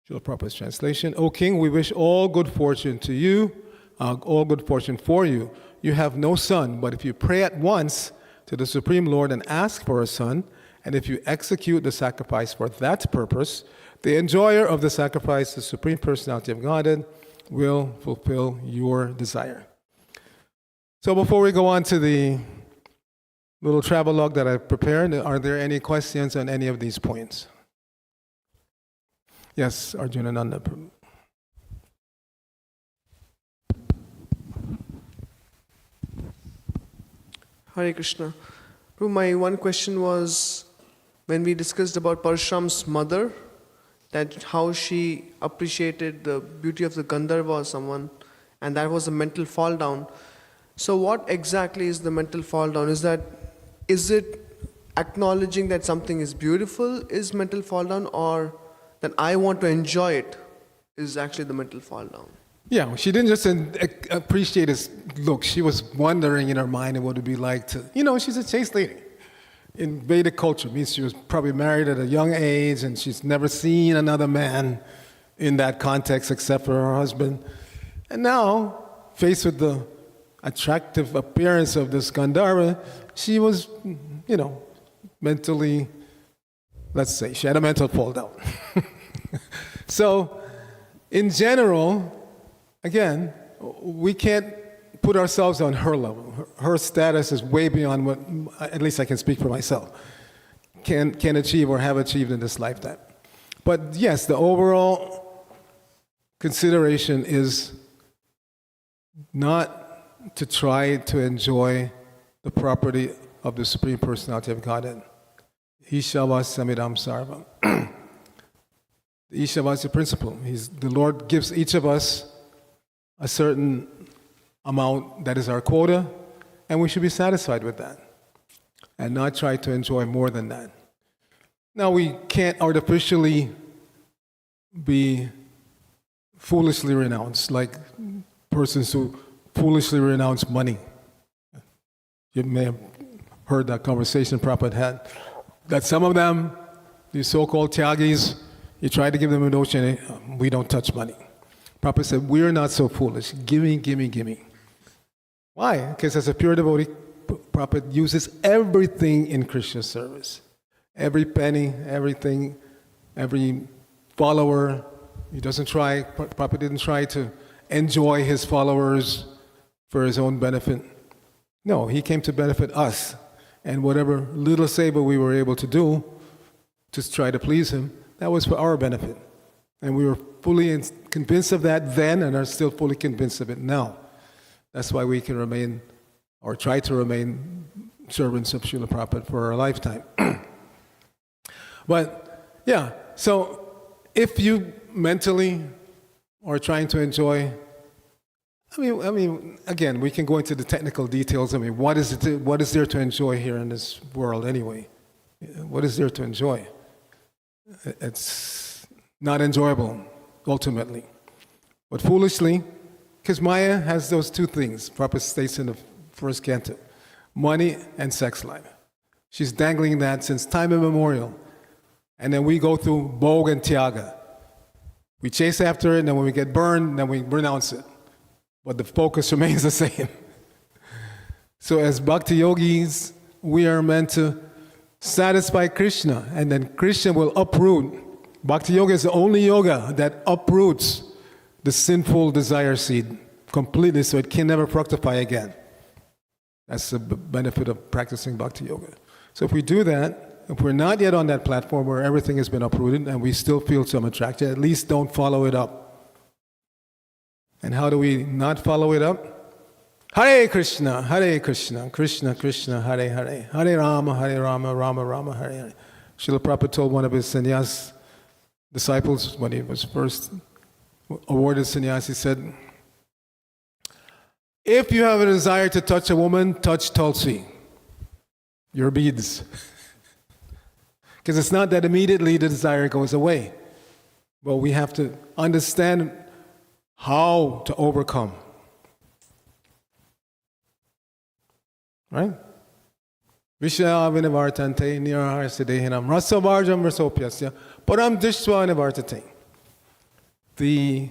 S1: Srila Prabhupada's translation. O king, we wish all good fortune to you, all good fortune for you. You have no son, but if you pray at once to the Supreme Lord and ask for a son, and if you execute the sacrifice for that purpose, the enjoyer of the sacrifice, the Supreme Personality of Godhead, will fulfill your desire. So before we go on to the little travelogue that I've prepared. Are there any questions on any of these points? Yes, Arjuna Nanda.
S2: Hare Krishna. Prabhu, my one question was, when we discussed about Parshuram's mother, that how she appreciated the beauty of the Gandharva or someone, and that was a mental fall down. So what exactly is the mental fall down? Is it acknowledging that something is beautiful is mental fall down, or that I want to enjoy it is actually the mental fall down?
S1: Yeah, she didn't just appreciate his look. She was wondering in her mind what it would be like to, she's a chaste lady. In Vedic culture, means she was probably married at a young age and she's never seen another man in that context except for her husband. And now, faced with the attractive appearance of this Gandharva, she was, mentally, let's say, she had a mental fall down. So, in general, again, we can't put ourselves on her level. Her status is way beyond what, at least I can speak for myself, can achieve or have achieved in this lifetime. But yes, the overall consideration is not to try to enjoy the property of the Supreme Personality of Godhead. Ishavasya sarvam. The Ishavasya principle. The Lord gives each of us a certain amount that is our quota, and we should be satisfied with that and not try to enjoy more than that. Now, we can't artificially be foolishly renounced, like persons who foolishly renounce money. You may have heard that conversation Prabhupada had, that some of them, these so-called tyagis, you try to give them a notion, we don't touch money. Prabhupada said, we're not so foolish. Gimme, gimme, gimme. Why? Because as a pure devotee, Prabhupada uses everything in Krishna service. Every penny, everything, every follower. He doesn't try, Prabhupada didn't try to enjoy his followers for his own benefit. No, he came to benefit us. And whatever little savor we were able to do to try to please him, that was for our benefit. And we were fully convinced of that then and are still fully convinced of it now. That's why we can remain, or try to remain, servants of Srila Prabhupada for our lifetime. But, yeah, so if you mentally are trying to enjoy, I mean, again, we can go into the technical details. I mean, what is there to enjoy here in this world anyway? What is there to enjoy? It's not enjoyable, ultimately. But foolishly, because Maya has those two things, Prabhupada states in the first canto, money and sex life. She's dangling that since time immemorial. And then we go through Bhog and Tyaga. We chase after it, and then when we get burned, then we renounce it. But the focus remains the same. So as bhakti yogis, we are meant to satisfy Krishna, and then Krishna will uproot. Bhakti yoga is the only yoga that uproots the sinful desire seed completely, so it can never fructify again. That's the benefit of practicing bhakti yoga. So if we do that, if we're not yet on that platform where everything has been uprooted and we still feel some attraction, at least don't follow it up. And how do we not follow it up? Hare Krishna, Krishna Krishna, Hare Hare, Hare Rama, Rama Rama, Hare Hare. Srila Prabhupada told one of his sannyas disciples when he was first awarded sannyas, he said, if you have a desire to touch a woman, touch Tulsi, your beads. Because it's not that immediately the desire goes away. But we have to understand how to overcome. Right? Vishya vinivartante niraharsidehinam rasavarjam rasopyasya param dishwa nivartate. The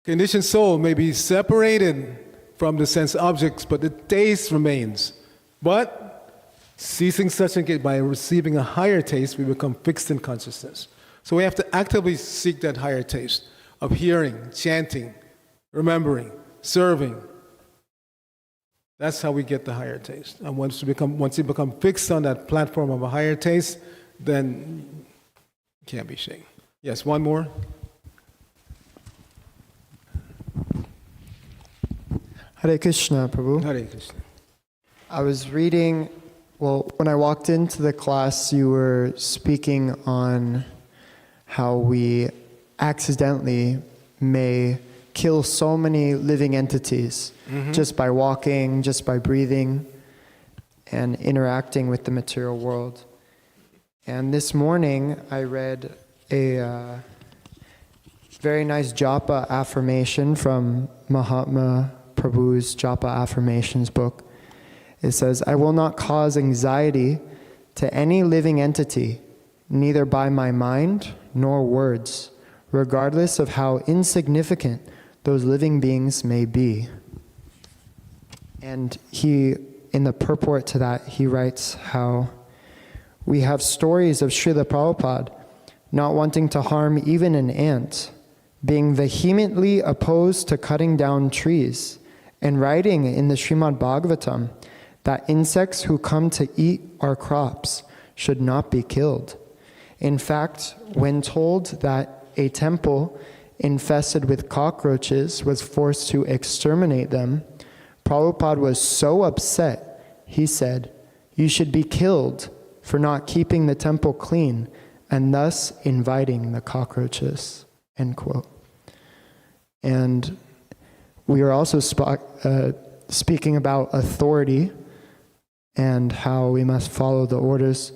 S1: conditioned soul may be separated from the sense objects, but the taste remains. But ceasing such engagement, by receiving a higher taste, we become fixed in consciousness. So we have to actively seek that higher taste of hearing, chanting, remembering, serving, That's how we get the higher taste. And once you become fixed on that platform of a higher taste, then you can't be shaken. Yes, one more.
S3: Hare Krishna, Prabhu.
S1: Hare Krishna.
S3: I was reading, well, when I walked into the class, you were speaking on how we accidentally may kill so many living entities just by walking, just by breathing, and interacting with the material world. And this morning, I read a very nice japa affirmation from Mahatma Prabhu's Japa Affirmations book. It says, "I will not cause anxiety to any living entity, neither by my mind nor words, regardless of how insignificant those living beings may be." And in the purport to that, he writes how we have stories of Srila Prabhupada not wanting to harm even an ant, being vehemently opposed to cutting down trees, and writing in the Srimad Bhagavatam that insects who come to eat our crops should not be killed. In fact, when told that a temple infested with cockroaches was forced to exterminate them, Prabhupada was so upset, he said, "You should be killed for not keeping the temple clean and thus inviting the cockroaches," end quote. And we are also speaking about authority and how we must follow the orders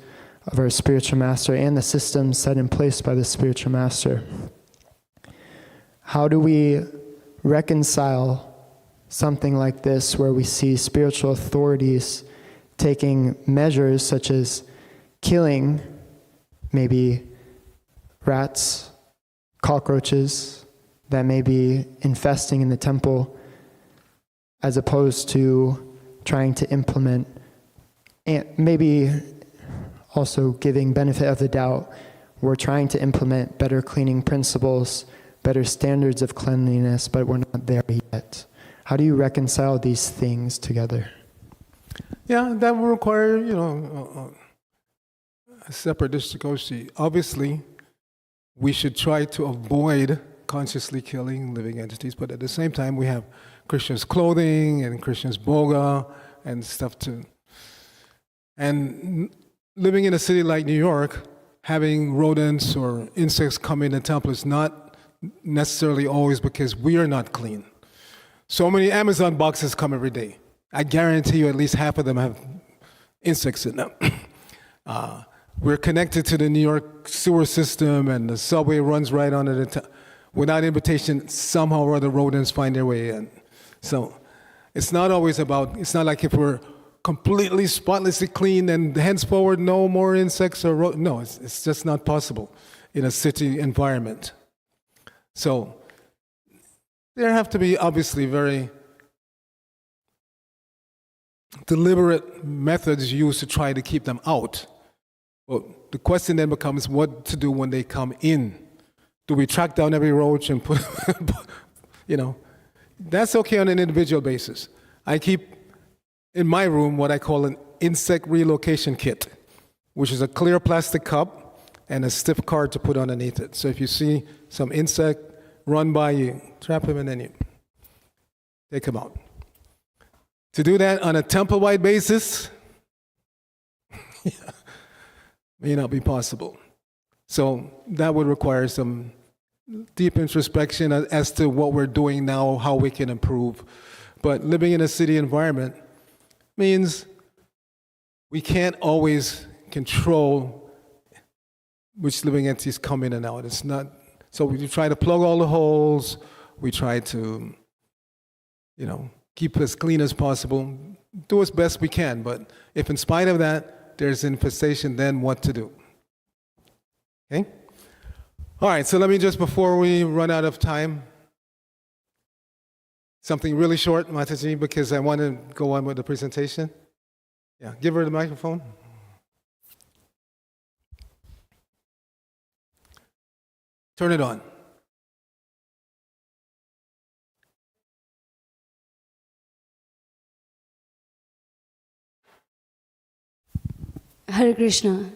S3: of our spiritual master and the systems set in place by the spiritual master. How do we reconcile something like this where we see spiritual authorities taking measures such as killing maybe rats, cockroaches that may be infesting in the temple, as opposed to trying to implement, and maybe also giving benefit of the doubt, we're trying to implement better cleaning principles, better standards of cleanliness, but we're not there yet. How do you reconcile these things together?
S1: Yeah, that will require, a separate discourse. Obviously, we should try to avoid consciously killing living entities, but at the same time, we have Krishna's clothing and Krishna's boga and stuff too. And living in a city like New York, having rodents or insects come in the temple is not necessarily always because we are not clean. So many Amazon boxes come every day. I guarantee you at least half of them have insects in them. We're connected to the New York sewer system, and the subway runs right under the without invitation, somehow or other rodents find their way in. So it's not always about, it's not like if we're completely spotlessly clean and henceforward no more insects or no, it's just not possible in a city environment. So there have to be obviously very deliberate methods used to try to keep them out. Well, the question then becomes what to do when they come in. Do we track down every roach and put, that's okay on an individual basis. I keep in my room what I call an insect relocation kit, which is a clear plastic cup and a stiff card to put underneath it. So if you see some insect run by you, trap him and then you take him out. To do that on a temple-wide basis, may not be possible. So that would require some deep introspection as to what we're doing now, how we can improve. But living in a city environment means we can't always control which living entities come in and out. It's not, so we try to plug all the holes, we try to, keep as clean as possible, do as best we can. But if in spite of that, there's infestation, then what to do? Okay? All right, so let me just, before we run out of time, something really short, Mataji, because I want to go on with the presentation. Yeah, give her the microphone. Turn it on.
S4: Hare Krishna.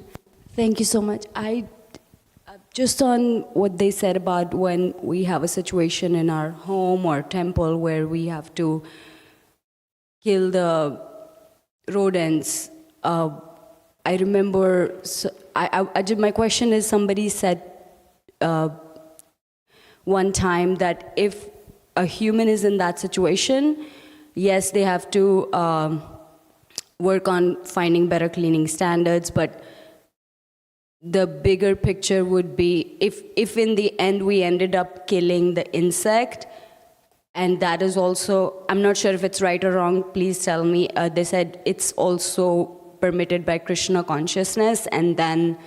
S4: Thank you so much. Just on what they said about when we have a situation in our home or temple where we have to kill the rodents. I remember, my question is, somebody said one time that if a human is in that situation, yes, they have to work on finding better cleaning standards, but the bigger picture would be if in the end we ended up killing the insect, and that is also, I'm not sure if it's right or wrong, please tell me, they said it's also permitted by Krishna consciousness, and then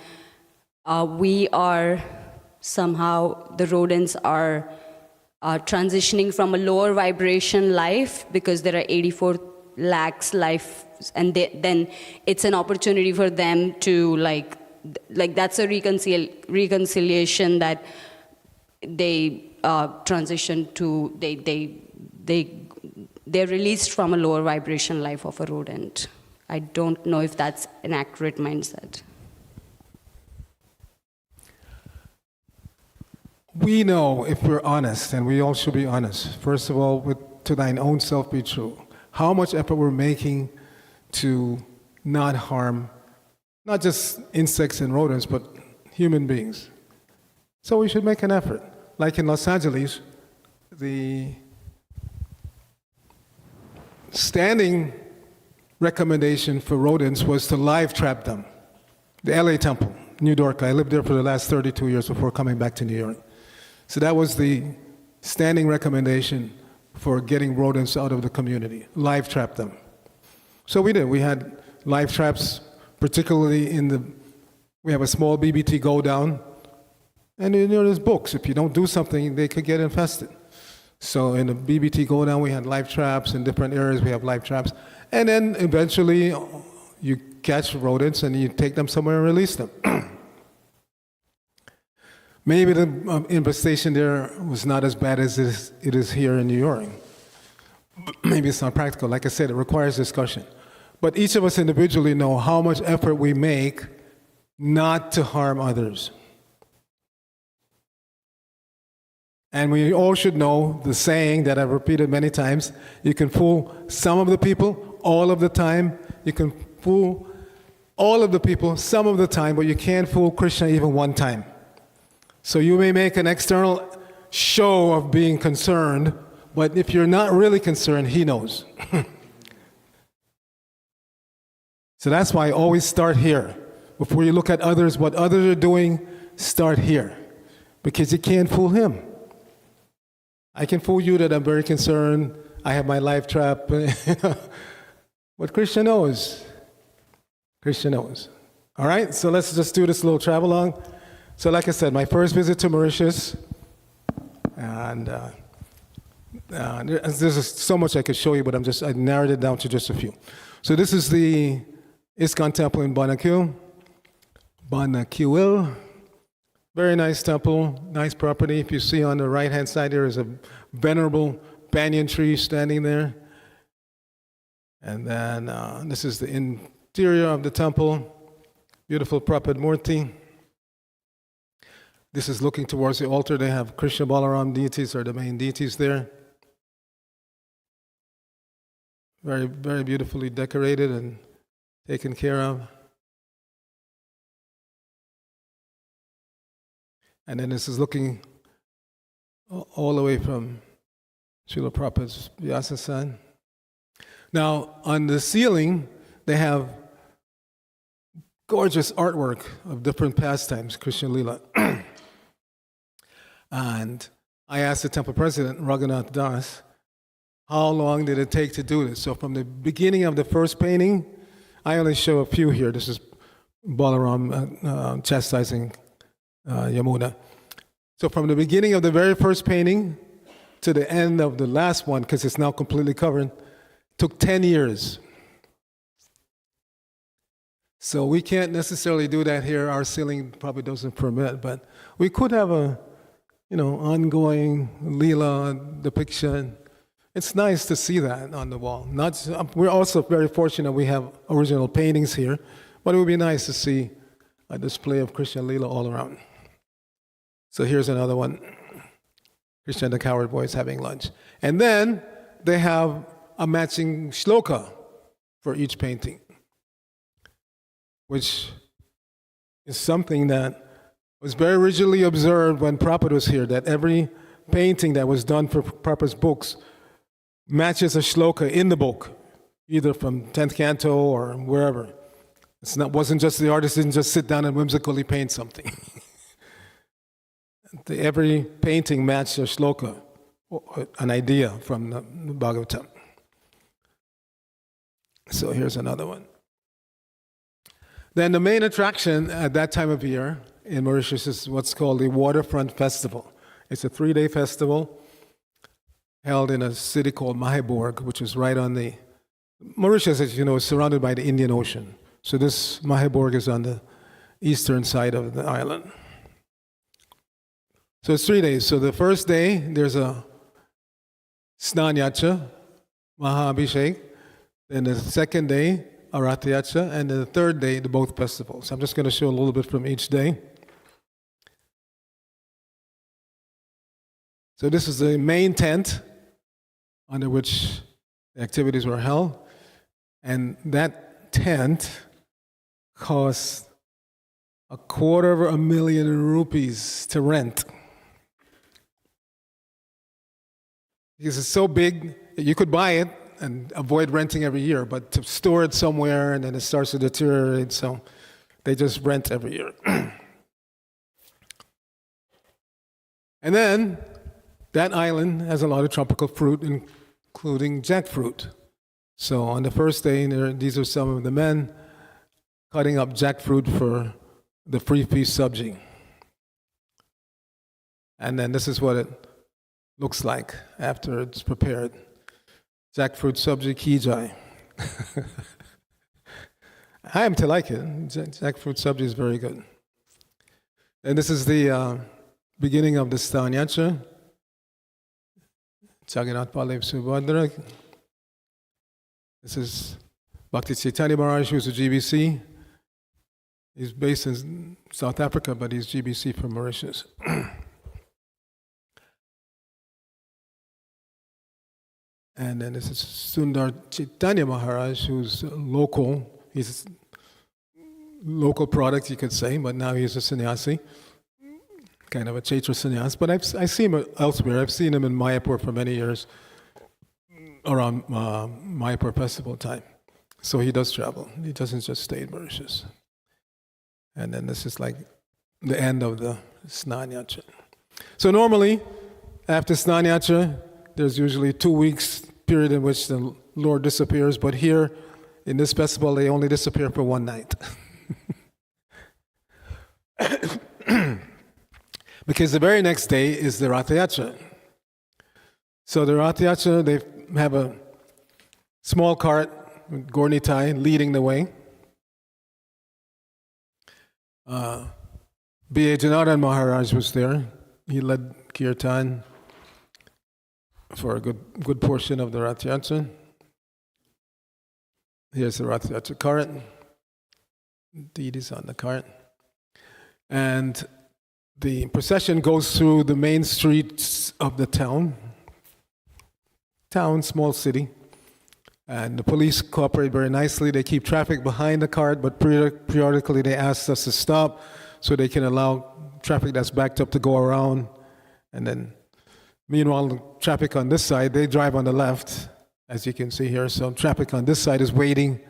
S4: we are somehow, the rodents are transitioning from a lower vibration life because there are 84 lakhs life, and then it's an opportunity for them to like that's a reconciliation that they transition to, they're released from a lower vibration life of a rodent. I don't know if that's an accurate mindset.
S1: We know, if we're honest, and we all should be honest, first of all, to thine own self be true, how much effort we're making to not harm not just insects and rodents, but human beings. So we should make an effort. Like in Los Angeles, the standing recommendation for rodents was to live trap them. The LA Temple, New York, I lived there for the last 32 years before coming back to New York. So that was the standing recommendation for getting rodents out of the community, live trap them. So we did. We had live traps, particularly we have a small BBT go down, and there's books. If you don't do something, they could get infested. So in the BBT go down, we had live traps. In different areas, we have live traps. And then eventually, you catch rodents and you take them somewhere and release them. Maybe the infestation there was not as bad as it is here in New York. Maybe it's not practical. Like I said, it requires discussion. But each of us individually know how much effort we make not to harm others. And we all should know the saying that I've repeated many times: you can fool some of the people all of the time. You can fool all of the people some of the time, but you can't fool Krishna even one time. So you may make an external show of being concerned, but if you're not really concerned, he knows. So that's why I always start here. Before you look at others, what others are doing, start here. Because you can't fool him. I can fool you that I'm very concerned, I have my life trap. But Krishna knows. Krishna knows. All right, so let's just do this little travel along. So like I said, my first visit to Mauritius, and there's so much I could show you, but I narrowed it down to just a few. So this is the ISKCON temple in Banakil. Very nice temple, nice property. If you see on the right-hand side, there is a venerable banyan tree standing there. And then this is the interior of the temple. Beautiful Prabhupada Murti. This is looking towards the altar. They have Krishna Balaram deities, are the main deities there. Very, very beautifully decorated and taken care of. And then this is looking all the way from Srila Prabhupada's Vyasasan. Now, on the ceiling, they have gorgeous artwork of different pastimes, Krishna Lila. And I asked the temple president, Raghunath Das, how long did it take to do this? So from the beginning of the first painting, I only show a few here. This is Balaram chastising Yamuna. So from the beginning of the very first painting to the end of the last one, because it's now completely covered, took 10 years. So we can't necessarily do that here. Our ceiling probably doesn't permit, but we could have a, ongoing Leela depiction. It's nice to see that on the wall. We're also very fortunate we have original paintings here, But it would be nice to see a display of Krishna Leela all around. So here's another one. Krishna and the Coward Boys having lunch. And then they have a matching shloka for each painting, which is something that was very originally observed when Prabhupada was here, that every painting that was done for Prabhupada's books matches a shloka in the book, either from 10th canto or wherever. Wasn't just the artist didn't just sit down and whimsically paint something. Every painting matched a shloka, an idea from the Bhagavatam. So here's another one. Then the main attraction at that time of year in Mauritius is what's called the Waterfront Festival. It's a 3-day festival held in a city called Mahiborg, which is right on the... Mauritius, as you know, is surrounded by the Indian Ocean. So this Mahiborg is on the eastern side of the island. So it's 3 days. So the first day, there's a Snanyacha, Mahabhishek. Then the second day, Aratyacha. And then the third day, the both festivals. I'm just going to show a little bit from each day. So this is the main tent under which the activities were held. And that tent cost 250,000 rupees to rent. Because it's so big, you could buy it and avoid renting every year, but to store it somewhere and then it starts to deteriorate, so they just rent every year. And then that island has a lot of tropical fruit, including jackfruit. So on the first day, these are some of the men cutting up jackfruit for the free feast sabji. And then this is what it looks like after it's prepared. Jackfruit sabji ki jai. I am to like it. Jackfruit sabji is very good. And this is the beginning of the Stanyacha. Jagannath Baladev Subhadra. This is Bhakti Chaitanya Maharaj, who's a GBC. He's based in South Africa, but he's GBC from Mauritius. And then this is Sundar Chaitanya Maharaj, who's local. He's a local product, you could say, but now he's a sannyasi, kind of a Chaitra sannyas. But I see him elsewhere. I've seen him in Mayapur for many years, around Mayapur festival time. So he does travel. He doesn't just stay in Mauritius. And then this is like the end of the Snanyacha. So normally, after Snanyacha, there's usually 2 weeks period in which the Lord disappears, but here, in this festival, they only disappear for one night. Because the very next day is the Ratyacha. So the Ratyacha, they have a small cart with Gornitai leading the way. B.A. Janardhan Maharaj was there. He led Kirtan for a good portion of the Ratyacha. Here's the Ratyacha cart. Deities on the cart. And the procession goes through the main streets of the town, small city. And the police cooperate very nicely. They keep traffic behind the cart, but periodically they ask us to stop so they can allow traffic that's backed up to go around. And then, meanwhile, the traffic on this side, they drive on the left, as you can see here. So traffic on this side is waiting.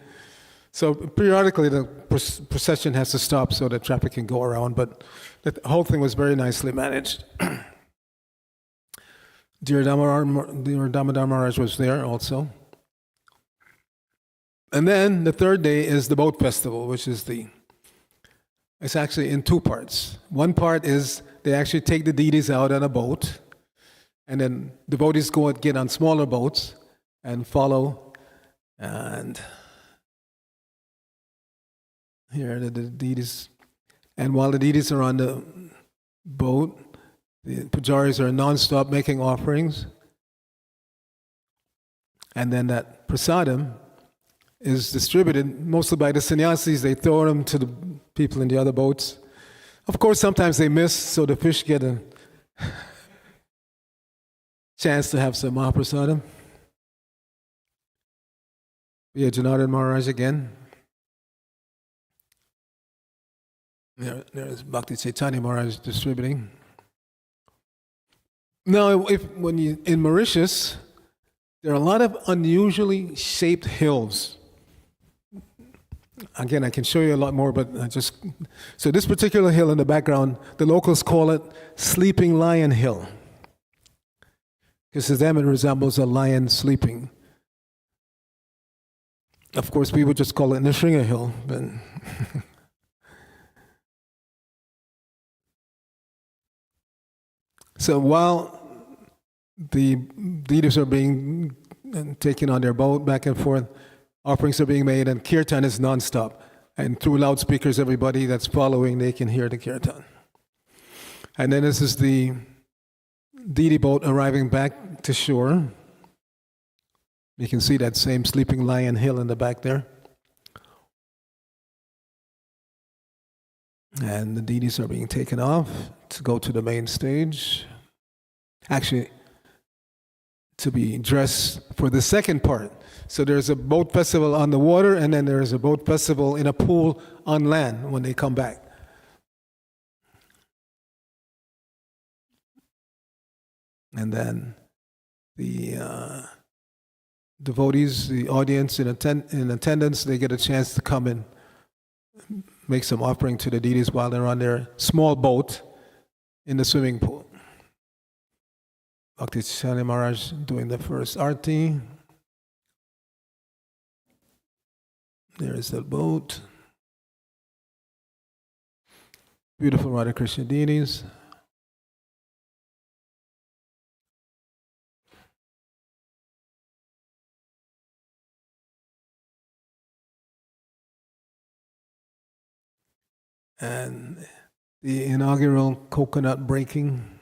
S1: So periodically the procession has to stop so that traffic can go around, but the whole thing was very nicely managed. Dear Damodar Maharaj was there also. And then the third day is the boat festival, which is it's actually in 2 parts. One part is they actually take the deities out on a boat, and then the devotees go and get on smaller boats and follow. And here are the deities. And while the deities are on the boat, the pujaris are non-stop making offerings. And then that prasadam is distributed mostly by the sannyasis. They throw them to the people in the other boats. Of course, sometimes they miss, so the fish get a chance to have some mahaprasadam. Yeah, Janardhan Maharaj again. There's Bhakti Chaitanya Maharaj distributing. Now, in Mauritius, there are a lot of unusually shaped hills. Again, I can show you a lot more, but so this particular hill in the background, the locals call it Sleeping Lion Hill. Because to them it resembles a lion sleeping. Of course, we would just call it Nishringa Hill, but so while the deities are being taken on their boat back and forth, offerings are being made, and kirtan is nonstop. And through loudspeakers, everybody that's following, they can hear the kirtan. And then this is the deity boat arriving back to shore. You can see that same Sleeping Lion Hill in the back there. And the deities are being taken off to go to the main stage. Actually, to be dressed for the second part. So there's a boat festival on the water, and then there's a boat festival in a pool on land when they come back. And then the devotees, the audience in attendance, they get a chance to come and make some offering to the deities while they're on their small boat in the swimming pool. Bhakti Chaitanya Maharaj doing the first arti. There's the boat. Beautiful Radha Krishna deities. And the inaugural coconut breaking.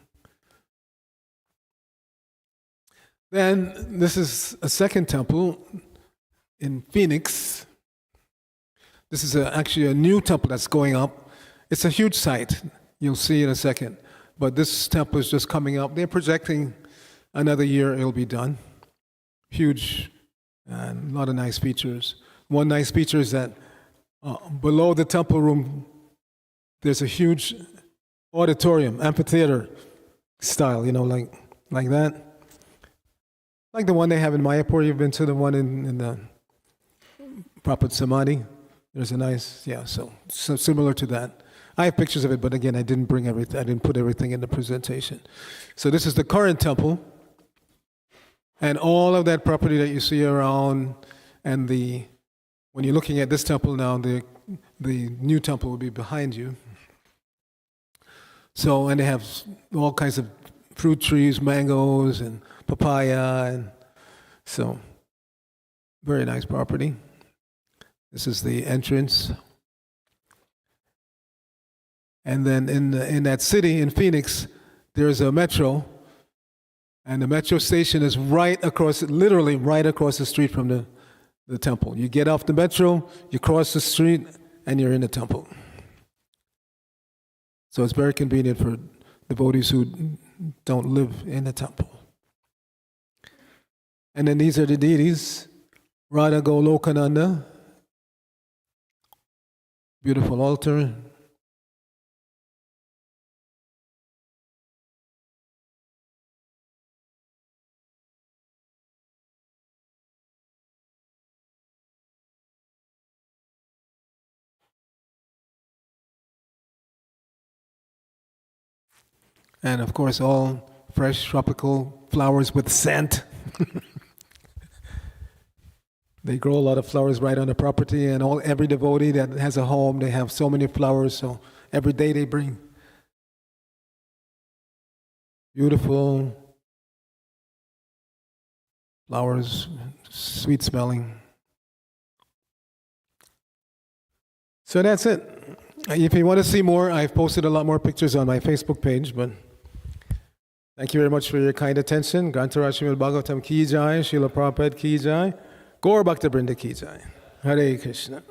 S1: Then this is a second temple in Phoenix. This is actually a new temple that's going up. It's a huge site. You'll see in a second. But this temple is just coming up. They're projecting another year it'll be done. Huge, and a lot of nice features. One nice feature is that below the temple room, there's a huge auditorium, amphitheater style, like that. Like the one they have in Mayapur. You've been to the one in the Prapat Samadhi. There's a nice, so similar to that. I have pictures of it, but again, I didn't bring everything. I didn't put everything in the presentation. So this is the current temple, and all of that property that you see around, and when you're looking at this temple now, the new temple will be behind you. So, and they have all kinds of fruit trees, mangoes and papaya, and so very nice property. This is the entrance. And then in that city, in Phoenix, there's a metro, and the metro station is literally right across the street from the temple. You get off the metro, you cross the street, and you're in the temple. So it's very convenient for devotees who don't live in the temple. And then these are the deities. Radha Golokananda. Beautiful altar. And of course, all fresh tropical flowers with scent. They grow a lot of flowers right on the property, and every devotee that has a home, they have so many flowers, so every day they bring beautiful flowers, sweet smelling. So that's it. If you want to see more, I've posted a lot more pictures on my Facebook page, but thank you very much for your kind attention. Grantaraj Srimad Bhagavatam ki jai, Srila Prabhupada ki jai, Gaur Bhakta Vrinda ki jai. Hare Krishna.